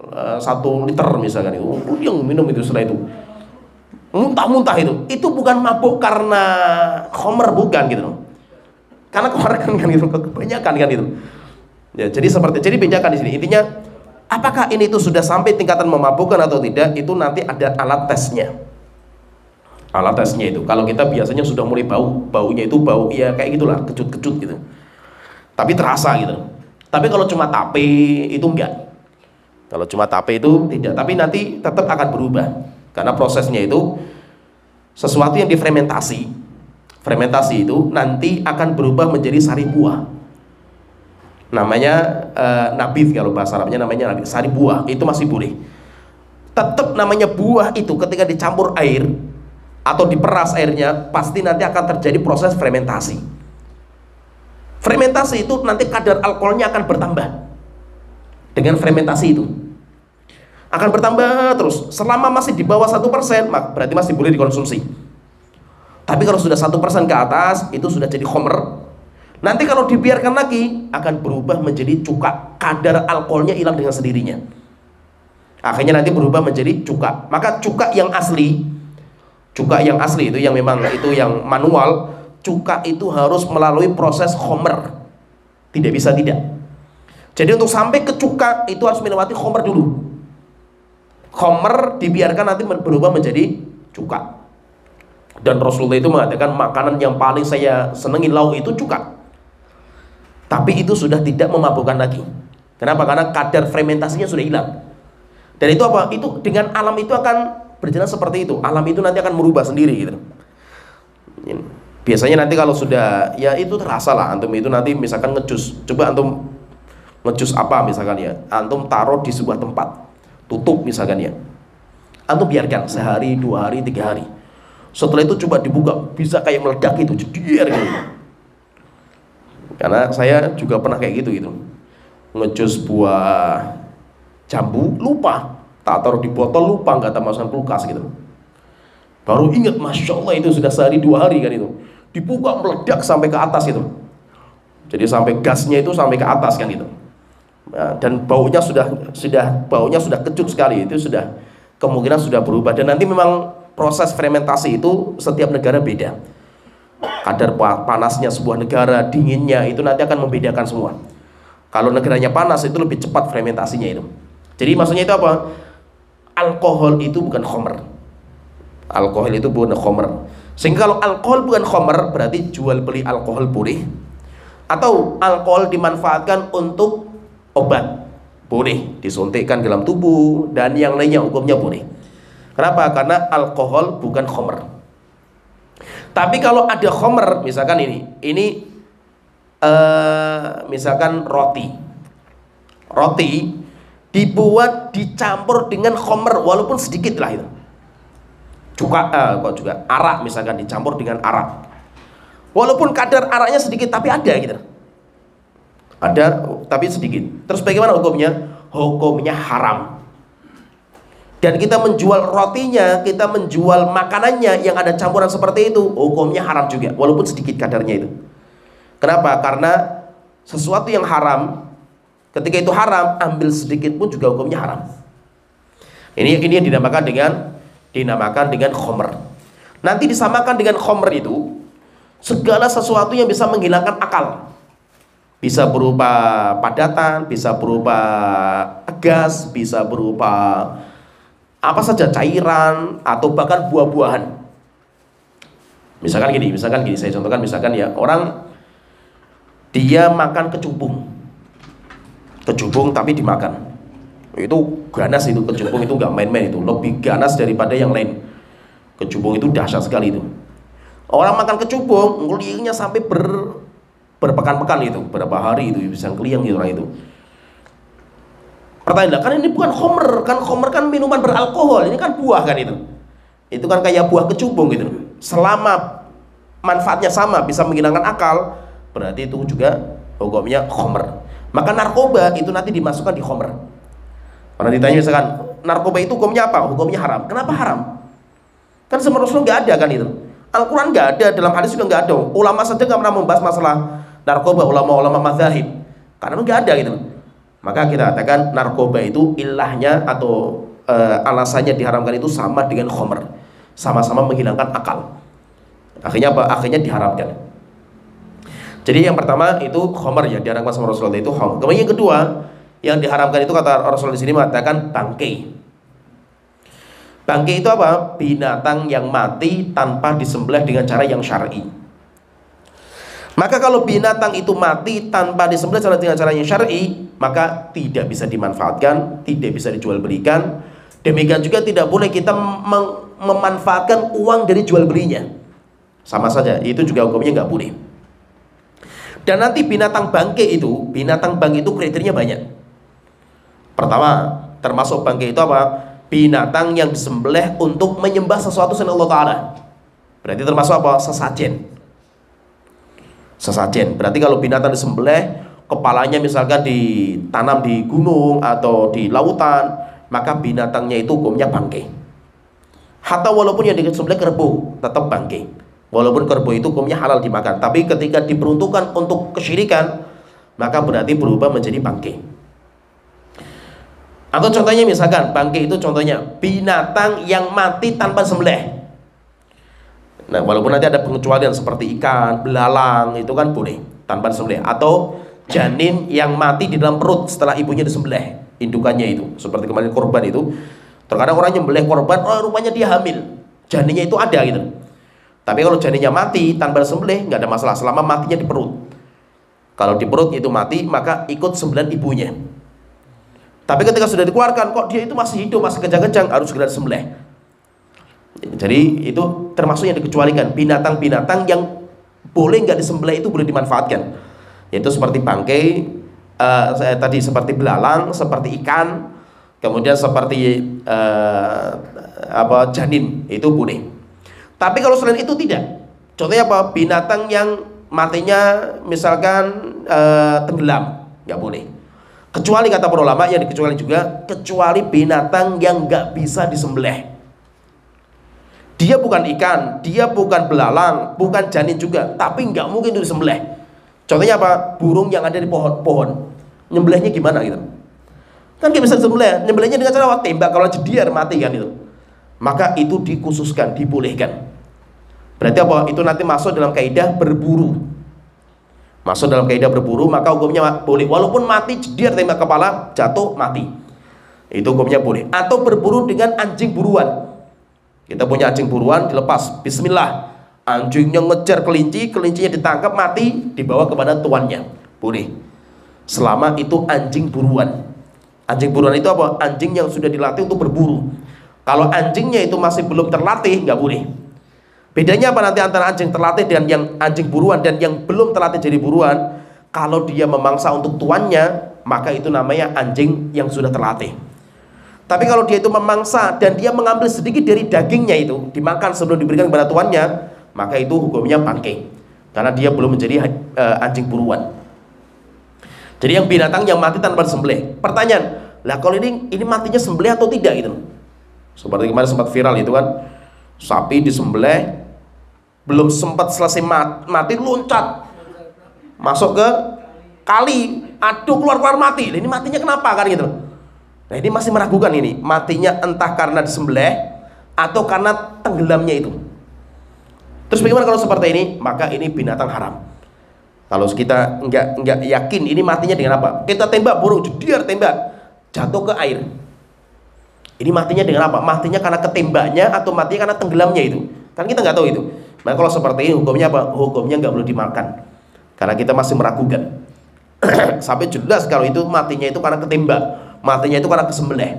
1 liter misalkan itu, yang minum itu setelah itu, muntah-muntah itu bukan mabuk karena khamr, bukan gitu loh. Karena kemarin kan gitu, kebanyakan kan itu. Ya, jadi bedakan di sini. Intinya, apakah ini itu sudah sampai tingkatan memabukkan atau tidak? Itu nanti ada alat tesnya. Alat tesnya itu. Kalau kita biasanya sudah mulai baunya itu bau ya kayak gitulah, kecut-kecut gitu. Tapi terasa gitu. Tapi kalau cuma tape itu enggak. Kalau cuma tape itu tidak. Tapi nanti tetap akan berubah. Karena prosesnya itu sesuatu yang difermentasi. Fermentasi itu nanti akan berubah menjadi sari buah. Namanya nabith, kalau bahasa Arabnya namanya nabith, sari buah. Itu masih boleh. Tetap namanya buah itu ketika dicampur air atau diperas airnya, pasti nanti akan terjadi proses fermentasi. Fermentasi itu nanti kadar alkoholnya akan bertambah. Dengan fermentasi itu akan bertambah terus. Selama masih di bawah 1%, berarti masih boleh dikonsumsi. Tapi kalau sudah 1% ke atas, itu sudah jadi khamr. Nanti kalau dibiarkan lagi, akan berubah menjadi cuka. Kadar alkoholnya hilang dengan sendirinya. Akhirnya nanti berubah menjadi cuka. Maka cuka yang asli, Cuka yang asli itu yang memang itu yang manual, cuka itu harus melalui proses khomer. Tidak bisa tidak. Jadi untuk sampai ke cuka itu harus melewati khomer dulu. Khomer dibiarkan nanti berubah menjadi cuka. Dan Rasulullah itu mengatakan makanan yang paling saya senengin lauk itu cuka. Tapi itu sudah tidak memabukkan lagi. Kenapa? Karena kadar fermentasinya sudah hilang. Dan itu apa? Itu dengan alam itu akan berjalan seperti itu. Alam itu nanti akan merubah sendiri gitu. Biasanya nanti kalau sudah ya itu terasa lah antum itu nanti misalkan ngejus. Coba antum ngejus apa misalkan ya. Antum taruh di sebuah tempat. Tutup misalkan ya. Antum biarkan sehari, 2 hari, 3 hari. Setelah itu coba dibuka, bisa kayak meledak itu, jedier gitu. Karena saya juga pernah kayak gitu. Ngejus buah jambu, lupa tak taruh di botol, lupa nggak tak masukkan kulkas gitu. Baru ingat, masya Allah itu sudah sehari 2 hari kan itu. Dibuka meledak sampai ke atas itu. Jadi sampai gasnya itu sampai ke atas kan gitu. Nah, dan baunya sudah kecut sekali, itu sudah kemungkinan sudah berubah. Dan nanti memang proses fermentasi itu setiap negara beda. Kadar panasnya sebuah negara, dinginnya itu nanti akan membedakan semua. Kalau negaranya panas itu lebih cepat fermentasinya itu. Jadi maksudnya itu apa? Alkohol itu bukan khomer. Alkohol itu bukan khomer. Sehingga kalau alkohol bukan khomer berarti jual beli alkohol boleh. Atau alkohol dimanfaatkan untuk obat boleh, disuntikkan dalam tubuh dan yang lainnya hukumnya boleh. Kenapa? Karena alkohol bukan khomer. Tapi kalau ada khomer, misalkan ini misalkan roti dibuat dicampur dengan khomer walaupun sedikit lah itu. Kok juga arak misalkan dicampur dengan arak. Walaupun kadar araknya sedikit tapi ada gitu. Ada tapi sedikit. Terus bagaimana hukumnya? Hukumnya haram. Dan kita menjual rotinya, kita menjual makanannya yang ada campuran seperti itu, hukumnya haram juga, walaupun sedikit kadarnya itu. Kenapa? Karena sesuatu yang haram, ketika itu haram, ambil sedikit pun juga hukumnya haram. Ini yang dinamakan dengan khomer. Nanti disamakan dengan khomer itu segala sesuatu yang bisa menghilangkan akal. Bisa berupa padatan, bisa berupa gas, bisa berupa apa saja, cairan atau bahkan buah-buahan. Misalkan gini, saya contohkan misalkan ya, orang dia makan kecubung tapi dimakan. Itu ganas itu, kecubung itu nggak main-main itu, lebih ganas daripada yang lain. Kecubung itu dahsyat sekali itu. Orang makan kecubung, ngeliingnya sampai berpekan-pekan itu, berapa hari itu bisa ngeliang gitu orang itu. Pertanyaan, kan ini bukan khomer, kan minuman beralkohol, ini kan buah kan itu. Itu kan kayak buah kecubung gitu. Selama manfaatnya sama, bisa menghilangkan akal, berarti itu juga hukumnya khomer. Maka narkoba itu nanti dimasukkan di khomer. Orang ditanya misalkan, narkoba itu hukumnya apa? Hukumnya haram. Kenapa haram? Kan sama Rasulullah nggak ada kan itu. Al-Quran nggak ada, dalam hadis juga nggak ada. Ulama saja nggak pernah membahas masalah narkoba, ulama-ulama mazahib, karena nggak ada gitu. Maka kita katakan narkoba itu ilahnya atau alasannya diharamkan itu sama dengan khomer, sama-sama menghilangkan akal. Akhirnya apa? Akhirnya diharamkan. Jadi yang pertama itu khomer ya, diharamkan sama Rasulullah itu khomer. Kemudian yang kedua yang diharamkan itu kata Rasulullah di sini mengatakan bangkai. Bangkai itu apa? Binatang yang mati tanpa disembelih dengan cara yang syar'i. Maka kalau binatang itu mati tanpa disembelih dengan cara yang syar'i, maka tidak bisa dimanfaatkan, tidak bisa dijual belikan. Demikian juga tidak boleh kita memanfaatkan uang dari jual belinya. Sama saja, itu juga hukumnya nggak boleh. Dan nanti binatang bangkai itu kriterianya banyak. Pertama, termasuk bangkai itu apa? Binatang yang disembelih untuk menyembah sesuatu selain Allah Ta'ala. Berarti termasuk apa? Sesajen. Berarti kalau binatang disembelih, kepalanya misalkan ditanam di gunung atau di lautan, maka binatangnya itu hukumnya bangkai. Hatta walaupun yang disembelih kerbau, tetap bangkai. Walaupun kerbau itu hukumnya halal dimakan, tapi ketika diperuntukkan untuk kesyirikan, maka berarti berubah menjadi bangkai. Atau contohnya misalkan bangkai itu contohnya binatang yang mati tanpa sembelih. Nah, walaupun nanti ada pengecualian seperti ikan, belalang, itu kan boleh tanpa disembelih. Atau janin yang mati di dalam perut setelah ibunya disembelih, indukannya itu. Seperti kemarin korban itu. Terkadang orang nyembelih korban, oh rupanya dia hamil. Janinnya itu ada gitu. Tapi kalau janinnya mati tanpa disembelih, nggak ada masalah selama matinya di perut. Kalau di perut itu mati, maka ikut sembelihan ibunya. Tapi ketika sudah dikeluarkan, kok dia itu masih hidup, masih kejang-kejang, harus segera disembelih. Jadi itu termasuk yang dikecualikan. Binatang-binatang yang boleh nggak disembelih itu boleh dimanfaatkan. Yaitu seperti bangkai, tadi seperti belalang, seperti ikan, kemudian seperti janin, itu boleh. Tapi kalau selain itu tidak. Contohnya apa? Binatang yang matinya misalkan tenggelam, nggak boleh. Kecuali kata para ulama yang dikecuali juga, kecuali binatang yang nggak bisa disembelih. Dia bukan ikan, dia bukan belalang, bukan janin juga, tapi nggak mungkin itu disembelih. Contohnya apa? Burung yang ada di pohon. Nyembelihnya gimana gitu? Kan nggak bisa disembelih. Nyembelihnya dengan cara tembak, kalau jediar mati kan itu. Maka itu dikhususkan, dibolehkan. Berarti apa? Itu nanti masuk dalam kaidah berburu. Masuk dalam kaidah berburu, maka hukumnya boleh. Walaupun mati jediar tembak kepala, jatuh mati. Itu hukumnya boleh. Atau berburu dengan anjing buruan. Kita punya anjing buruan, dilepas, bismillah, anjingnya ngejar kelinci, kelincinya ditangkap mati, dibawa kepada tuannya, boleh. Selama itu anjing buruan. Anjing buruan itu apa? Anjing yang sudah dilatih untuk berburu. Kalau anjingnya itu masih belum terlatih, nggak boleh. Bedanya apa nanti antara anjing terlatih dan yang anjing buruan dan yang belum terlatih jadi buruan? Kalau dia memangsa untuk tuannya, maka itu namanya anjing yang sudah terlatih. Tapi kalau dia itu memangsa dan dia mengambil sedikit dari dagingnya itu dimakan sebelum diberikan kepada tuannya, maka itu hukumnya bangkai, karena dia belum menjadi anjing buruan. Jadi yang binatang yang mati tanpa disembelih. Pertanyaan, lah kalau ini matinya sembelih atau tidak gitu? Seperti kemarin sempat viral itu kan, sapi disembelih, belum sempat selesai mati loncat masuk ke kali, aduh keluar mati. Ini matinya kenapa kan gitu? Nah ini masih meragukan ini, matinya entah karena disembelih atau karena tenggelamnya itu. Terus bagaimana kalau seperti ini? Maka ini binatang haram. Kalau kita nggak yakin ini matinya dengan apa, kita tembak burung, jediar tembak, jatuh ke air. Ini matinya dengan apa? Matinya karena ketembaknya atau matinya karena tenggelamnya itu? Kan kita nggak tahu itu. Nah kalau seperti ini hukumnya apa? Hukumnya nggak boleh dimakan, karena kita masih meragukan. Sampai jelas kalau itu matinya itu karena ketembak, matinya itu karena kesembelih.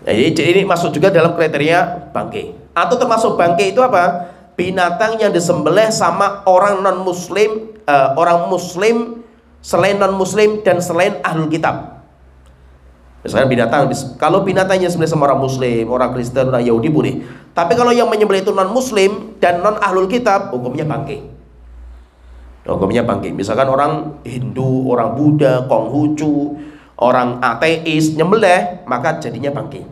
Nah, jadi ini masuk juga dalam kriteria bangkai. Atau termasuk bangkai itu apa? Binatang yang disembelih sama orang non muslim, orang muslim selain non muslim dan selain ahlul kitab. Misalnya binatang, kalau binatangnya disembelih sama orang muslim, orang Kristen, orang Yahudi boleh. Tapi kalau yang menyembelih itu non muslim dan non ahlul kitab, hukumnya bangkai. Hukumnya bangkai. Misalkan orang Hindu, orang Buddha, Konghucu, orang ateis nyembelih, maka jadinya bangkai.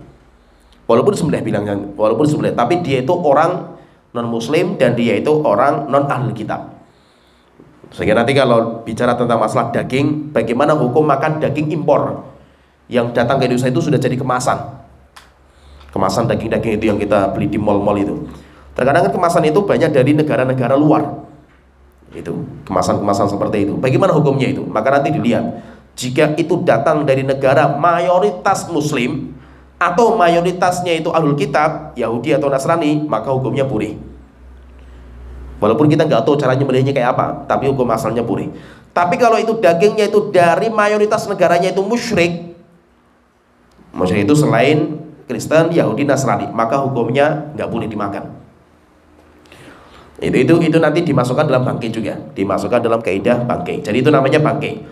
Walaupun disembelih bilangnya, walaupun disembelih, tapi dia itu orang non muslim dan dia itu orang non ahlul kitab. Sehingga nanti kalau bicara tentang masalah daging, bagaimana hukum makan daging impor yang datang ke Indonesia itu sudah jadi kemasan daging-daging itu yang kita beli di mal-mal itu. Terkadang kan kemasan itu banyak dari negara-negara luar. Itu kemasan-kemasan seperti itu. Bagaimana hukumnya itu? Maka nanti dilihat. Jika itu datang dari negara mayoritas muslim atau mayoritasnya itu ahlul kitab, Yahudi atau Nasrani, maka hukumnya boleh. Walaupun kita nggak tahu caranya nyembelihnya kayak apa, tapi hukum asalnya boleh. Tapi kalau itu dagingnya itu dari mayoritas negaranya itu musyrik itu selain Kristen, Yahudi, Nasrani, maka hukumnya nggak boleh dimakan. Itu nanti dimasukkan dalam bangkai juga, dimasukkan dalam kaidah bangkai. Jadi itu namanya bangkai.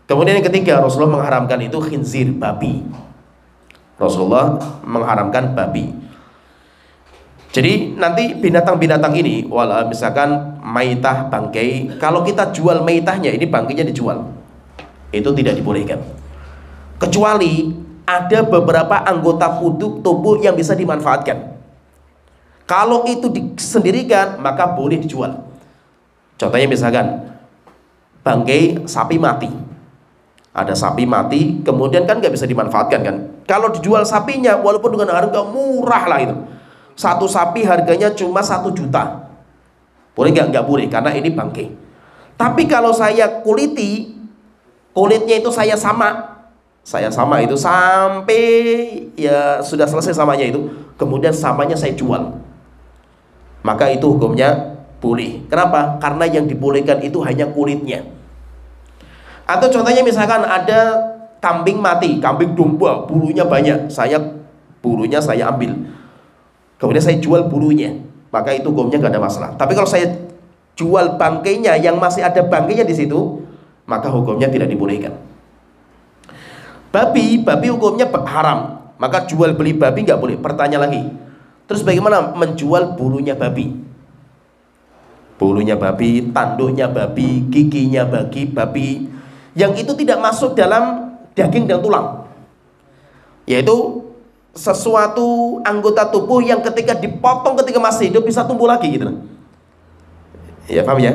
Kemudian yang ketiga, Rasulullah mengharamkan itu khinzir, babi. Rasulullah mengharamkan babi. Jadi nanti binatang-binatang ini, misalkan maitah, bangkai, kalau kita jual maitahnya, ini bangkainya dijual, itu tidak dibolehkan. Kecuali ada beberapa anggota tubuh yang bisa dimanfaatkan. Kalau itu disendirikan, maka boleh dijual. Contohnya misalkan bangkai sapi mati. Ada sapi mati, kemudian kan nggak bisa dimanfaatkan kan. Kalau dijual sapinya, walaupun dengan harga murah lah itu, Satu sapi harganya cuma 1 juta. Boleh nggak? Nggak boleh, karena ini bangkai. Tapi kalau saya kulitnya itu saya sama itu sampai ya sudah selesai samanya itu, kemudian samanya saya jual, maka itu hukumnya boleh. Kenapa? Karena yang dibolehkan itu hanya kulitnya. Atau contohnya misalkan ada kambing mati, kambing domba, bulunya banyak, bulunya saya ambil, kemudian saya jual bulunya, maka itu hukumnya gak ada masalah. Tapi kalau saya jual bangkainya yang masih ada bangkainya di situ, maka hukumnya tidak dibolehkan. Babi hukumnya haram, maka jual beli babi nggak boleh. Pertanyaan lagi, terus bagaimana menjual bulunya babi? Bulunya babi, tanduknya babi, giginya babi, yang itu tidak masuk dalam daging dan tulang, yaitu sesuatu anggota tubuh yang ketika dipotong ketika masih hidup bisa tumbuh lagi gitu. Ya paham ya?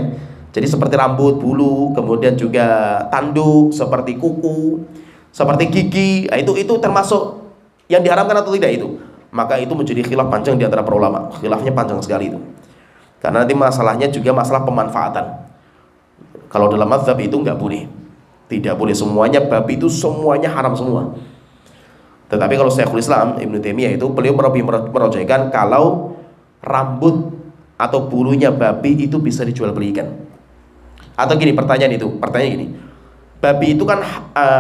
Jadi seperti rambut, bulu, kemudian juga tanduk, seperti kuku, seperti gigi, itu termasuk yang diharamkan atau tidak itu? Maka itu menjadi khilaf panjang di antara para ulama. Khilafnya panjang sekali itu. Karena nanti masalahnya juga masalah pemanfaatan. Kalau dalam mazhab itu nggak boleh. Tidak boleh semuanya babi itu semuanya haram semua. Tetapi kalau Syekhul Islam Ibnu Taimiyah itu beliau lebih merojekkan kalau rambut atau bulunya babi itu bisa dijual belikan. Atau gini, pertanyaan gini, babi itu kan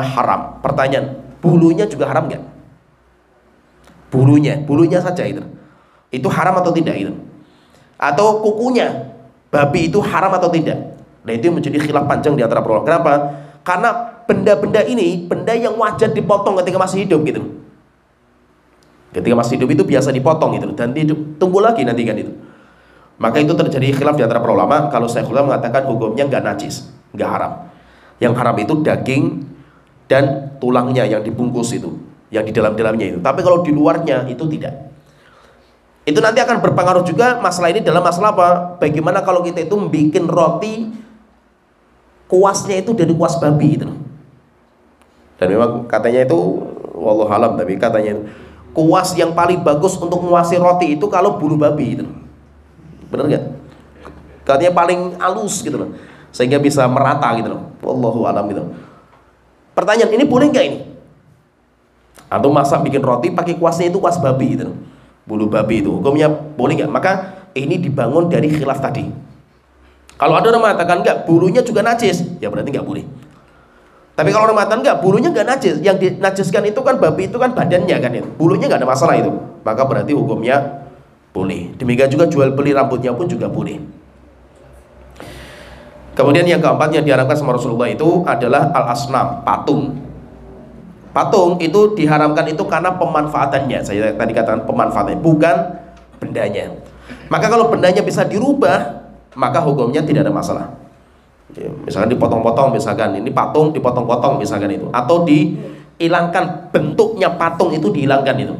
haram. Pertanyaan, bulunya juga haram nggak? Bulunya saja itu haram atau tidak itu? Atau kukunya babi itu haram atau tidak? Nah itu menjadi khilaf panjang di antara para ulama. Kenapa? Karena benda-benda ini benda yang wajar dipotong ketika masih hidup gitu. Ketika masih hidup itu biasa dipotong gitu dan tumbuh lagi nanti kan itu. Maka itu terjadi khilaf di antara para ulama. Kalau Syekhul Islam mengatakan hukumnya nggak najis, nggak haram. Yang haram itu daging dan tulangnya yang dibungkus itu, yang di dalamnya itu. Tapi kalau di luarnya itu tidak. Itu nanti akan berpengaruh juga masalah ini dalam masalah apa? Bagaimana kalau kita itu bikin roti kuasnya itu dari kuas babi itu. Dan memang katanya itu wallahu alam, tapi katanya itu kuas yang paling bagus untuk menguasai roti itu kalau bulu babi itu. Benar nggak? Katanya paling halus gitu loh, sehingga bisa merata gitu loh. Wallahu alam gitu. Pertanyaan, ini boleh nggak ini? Atau masak bikin roti pakai kuasnya itu kuas babi gitu loh, bulu babi itu, hukumnya boleh nggak? Maka ini dibangun dari khilaf tadi. Kalau ada orang mengatakan nggak, bulunya juga najis, ya berarti nggak boleh. Tapi kalau orang mengatakan nggak, bulunya nggak najis, yang dinajiskan itu kan babi itu kan badannya kan itu, bulunya nggak ada masalah itu, maka berarti hukumnya boleh. Demikian juga jual beli rambutnya pun juga boleh. Kemudian yang keempat yang diharamkan sama Rasulullah itu adalah al-asnam, patung. Patung itu diharamkan itu karena pemanfaatannya. Saya tadi katakan pemanfaatannya, bukan bendanya. Maka kalau bendanya bisa dirubah, maka hukumnya tidak ada masalah. Misalkan dipotong-potong, misalkan ini patung dipotong-potong misalkan itu, atau dihilangkan bentuknya patung itu, dihilangkan itu,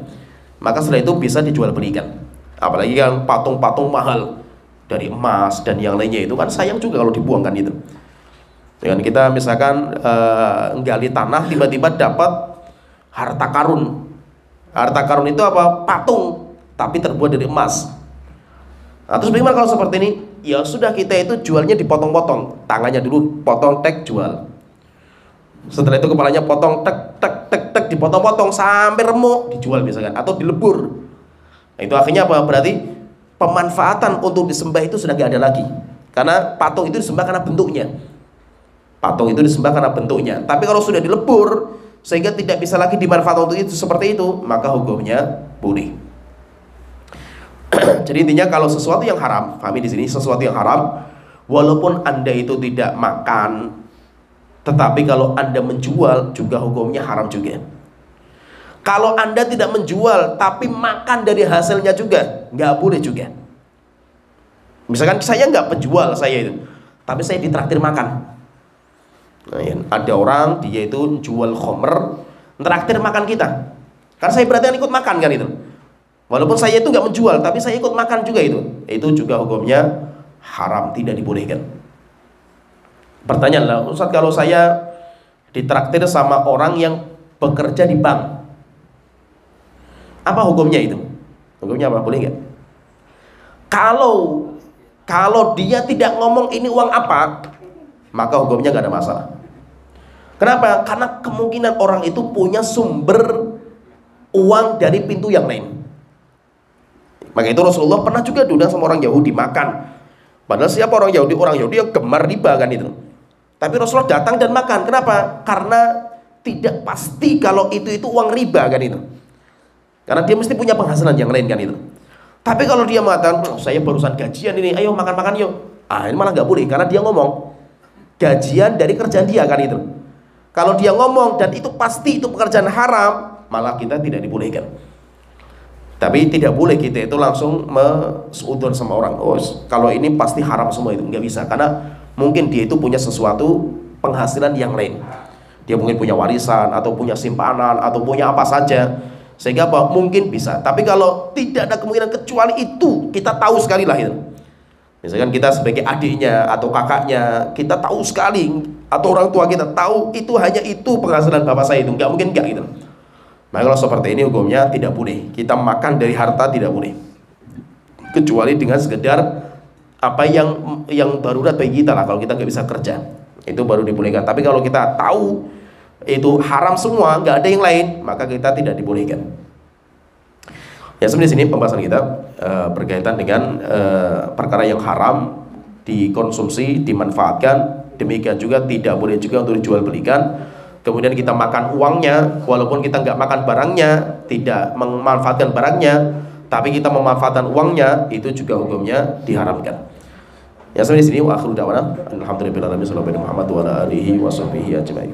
maka setelah itu bisa dijual belikan. Apalagi kan patung-patung mahal dari emas dan yang lainnya itu kan sayang juga kalau dibuangkan itu. Dengan kita misalkan gali tanah, tiba-tiba dapat harta karun. Harta karun itu apa? Patung, tapi terbuat dari emas. Nah, terus bagaimana kalau seperti ini? Ya sudah, kita itu jualnya dipotong-potong, tangannya dulu potong, tek, jual. Setelah itu kepalanya potong, tek, tek, tek, tek, dipotong-potong sampai remuk, dijual misalkan, atau dilebur. Nah, itu akhirnya apa? Berarti pemanfaatan untuk disembah itu sudah gak ada lagi, karena patung itu disembah karena bentuknya. Patung itu disembah karena bentuknya. Tapi kalau sudah dilebur sehingga tidak bisa lagi dimanfaatkan untuk itu seperti itu, maka hukumnya boleh. Jadi intinya kalau sesuatu yang haram, pahami di sini, sesuatu yang haram, walaupun Anda itu tidak makan, tetapi kalau Anda menjual juga hukumnya haram juga. Kalau Anda tidak menjual tapi makan dari hasilnya juga nggak boleh juga. Misalkan saya nggak penjual, saya itu, tapi saya ditraktir makan. Nah, ada orang dia itu jual khamr, traktir makan kita, karena saya berarti ikut makan kan itu. Walaupun saya itu nggak menjual, tapi saya ikut makan juga itu juga hukumnya haram, tidak dibolehkan. Pertanyaan lah, Ustaz, kalau saya ditraktir sama orang yang bekerja di bank, apa hukumnya itu? Hukumnya apa? Boleh nggak? Kalau kalau dia tidak ngomong ini uang apa, maka hukumnya nggak ada masalah. Kenapa? Karena kemungkinan orang itu punya sumber uang dari pintu yang lain. Maka itu Rasulullah pernah juga diundang sama orang Yahudi makan. Padahal siapa orang Yahudi? Orang Yahudi yang gemar riba kan itu. Tapi Rasulullah datang dan makan. Kenapa? Karena tidak pasti kalau itu uang riba kan itu. Karena dia mesti punya penghasilan yang lain kan itu. Tapi kalau dia mengatakan, oh, saya barusan gajian ini, ayo makan-makan yuk. Ini malah nggak boleh, karena dia ngomong gajian dari kerjaan dia kan itu. Kalau dia ngomong dan itu pasti itu pekerjaan haram, malah kita tidak dibolehkan. Tapi tidak boleh kita itu langsung seudon sama orang. Oh, kalau ini pasti haram semua, itu nggak bisa, karena mungkin dia itu punya sesuatu penghasilan yang lain. Dia mungkin punya warisan atau punya simpanan atau punya apa saja, sehingga apa mungkin bisa. Tapi kalau tidak ada kemungkinan kecuali itu, kita tahu sekali lah itu. Misalkan kita sebagai adiknya atau kakaknya, kita tahu sekali, atau orang tua kita tahu itu hanya itu penghasilan bapak saya, itu nggak mungkin nggak gitu. Maka kalau seperti ini hukumnya tidak boleh. Kita makan dari harta tidak boleh, kecuali dengan sekedar apa yang darurat bagi kita lah. Kalau kita nggak bisa kerja, itu baru dibolehkan. Tapi kalau kita tahu itu haram semua, nggak ada yang lain, maka kita tidak dibolehkan. Ya, sebenarnya sini pembahasan kita berkaitan dengan perkara yang haram dikonsumsi, dimanfaatkan. Demikian juga tidak boleh juga untuk dijual belikan. Kemudian kita makan uangnya, walaupun kita nggak makan barangnya, tidak memanfaatkan barangnya, tapi kita memanfaatkan uangnya, itu juga hukumnya diharamkan. Ya, sebenarnya sini wa akhiru da'wana alhamdulillahirabbil alamin sallallahu alaihi wa alihi wasallam ajmain.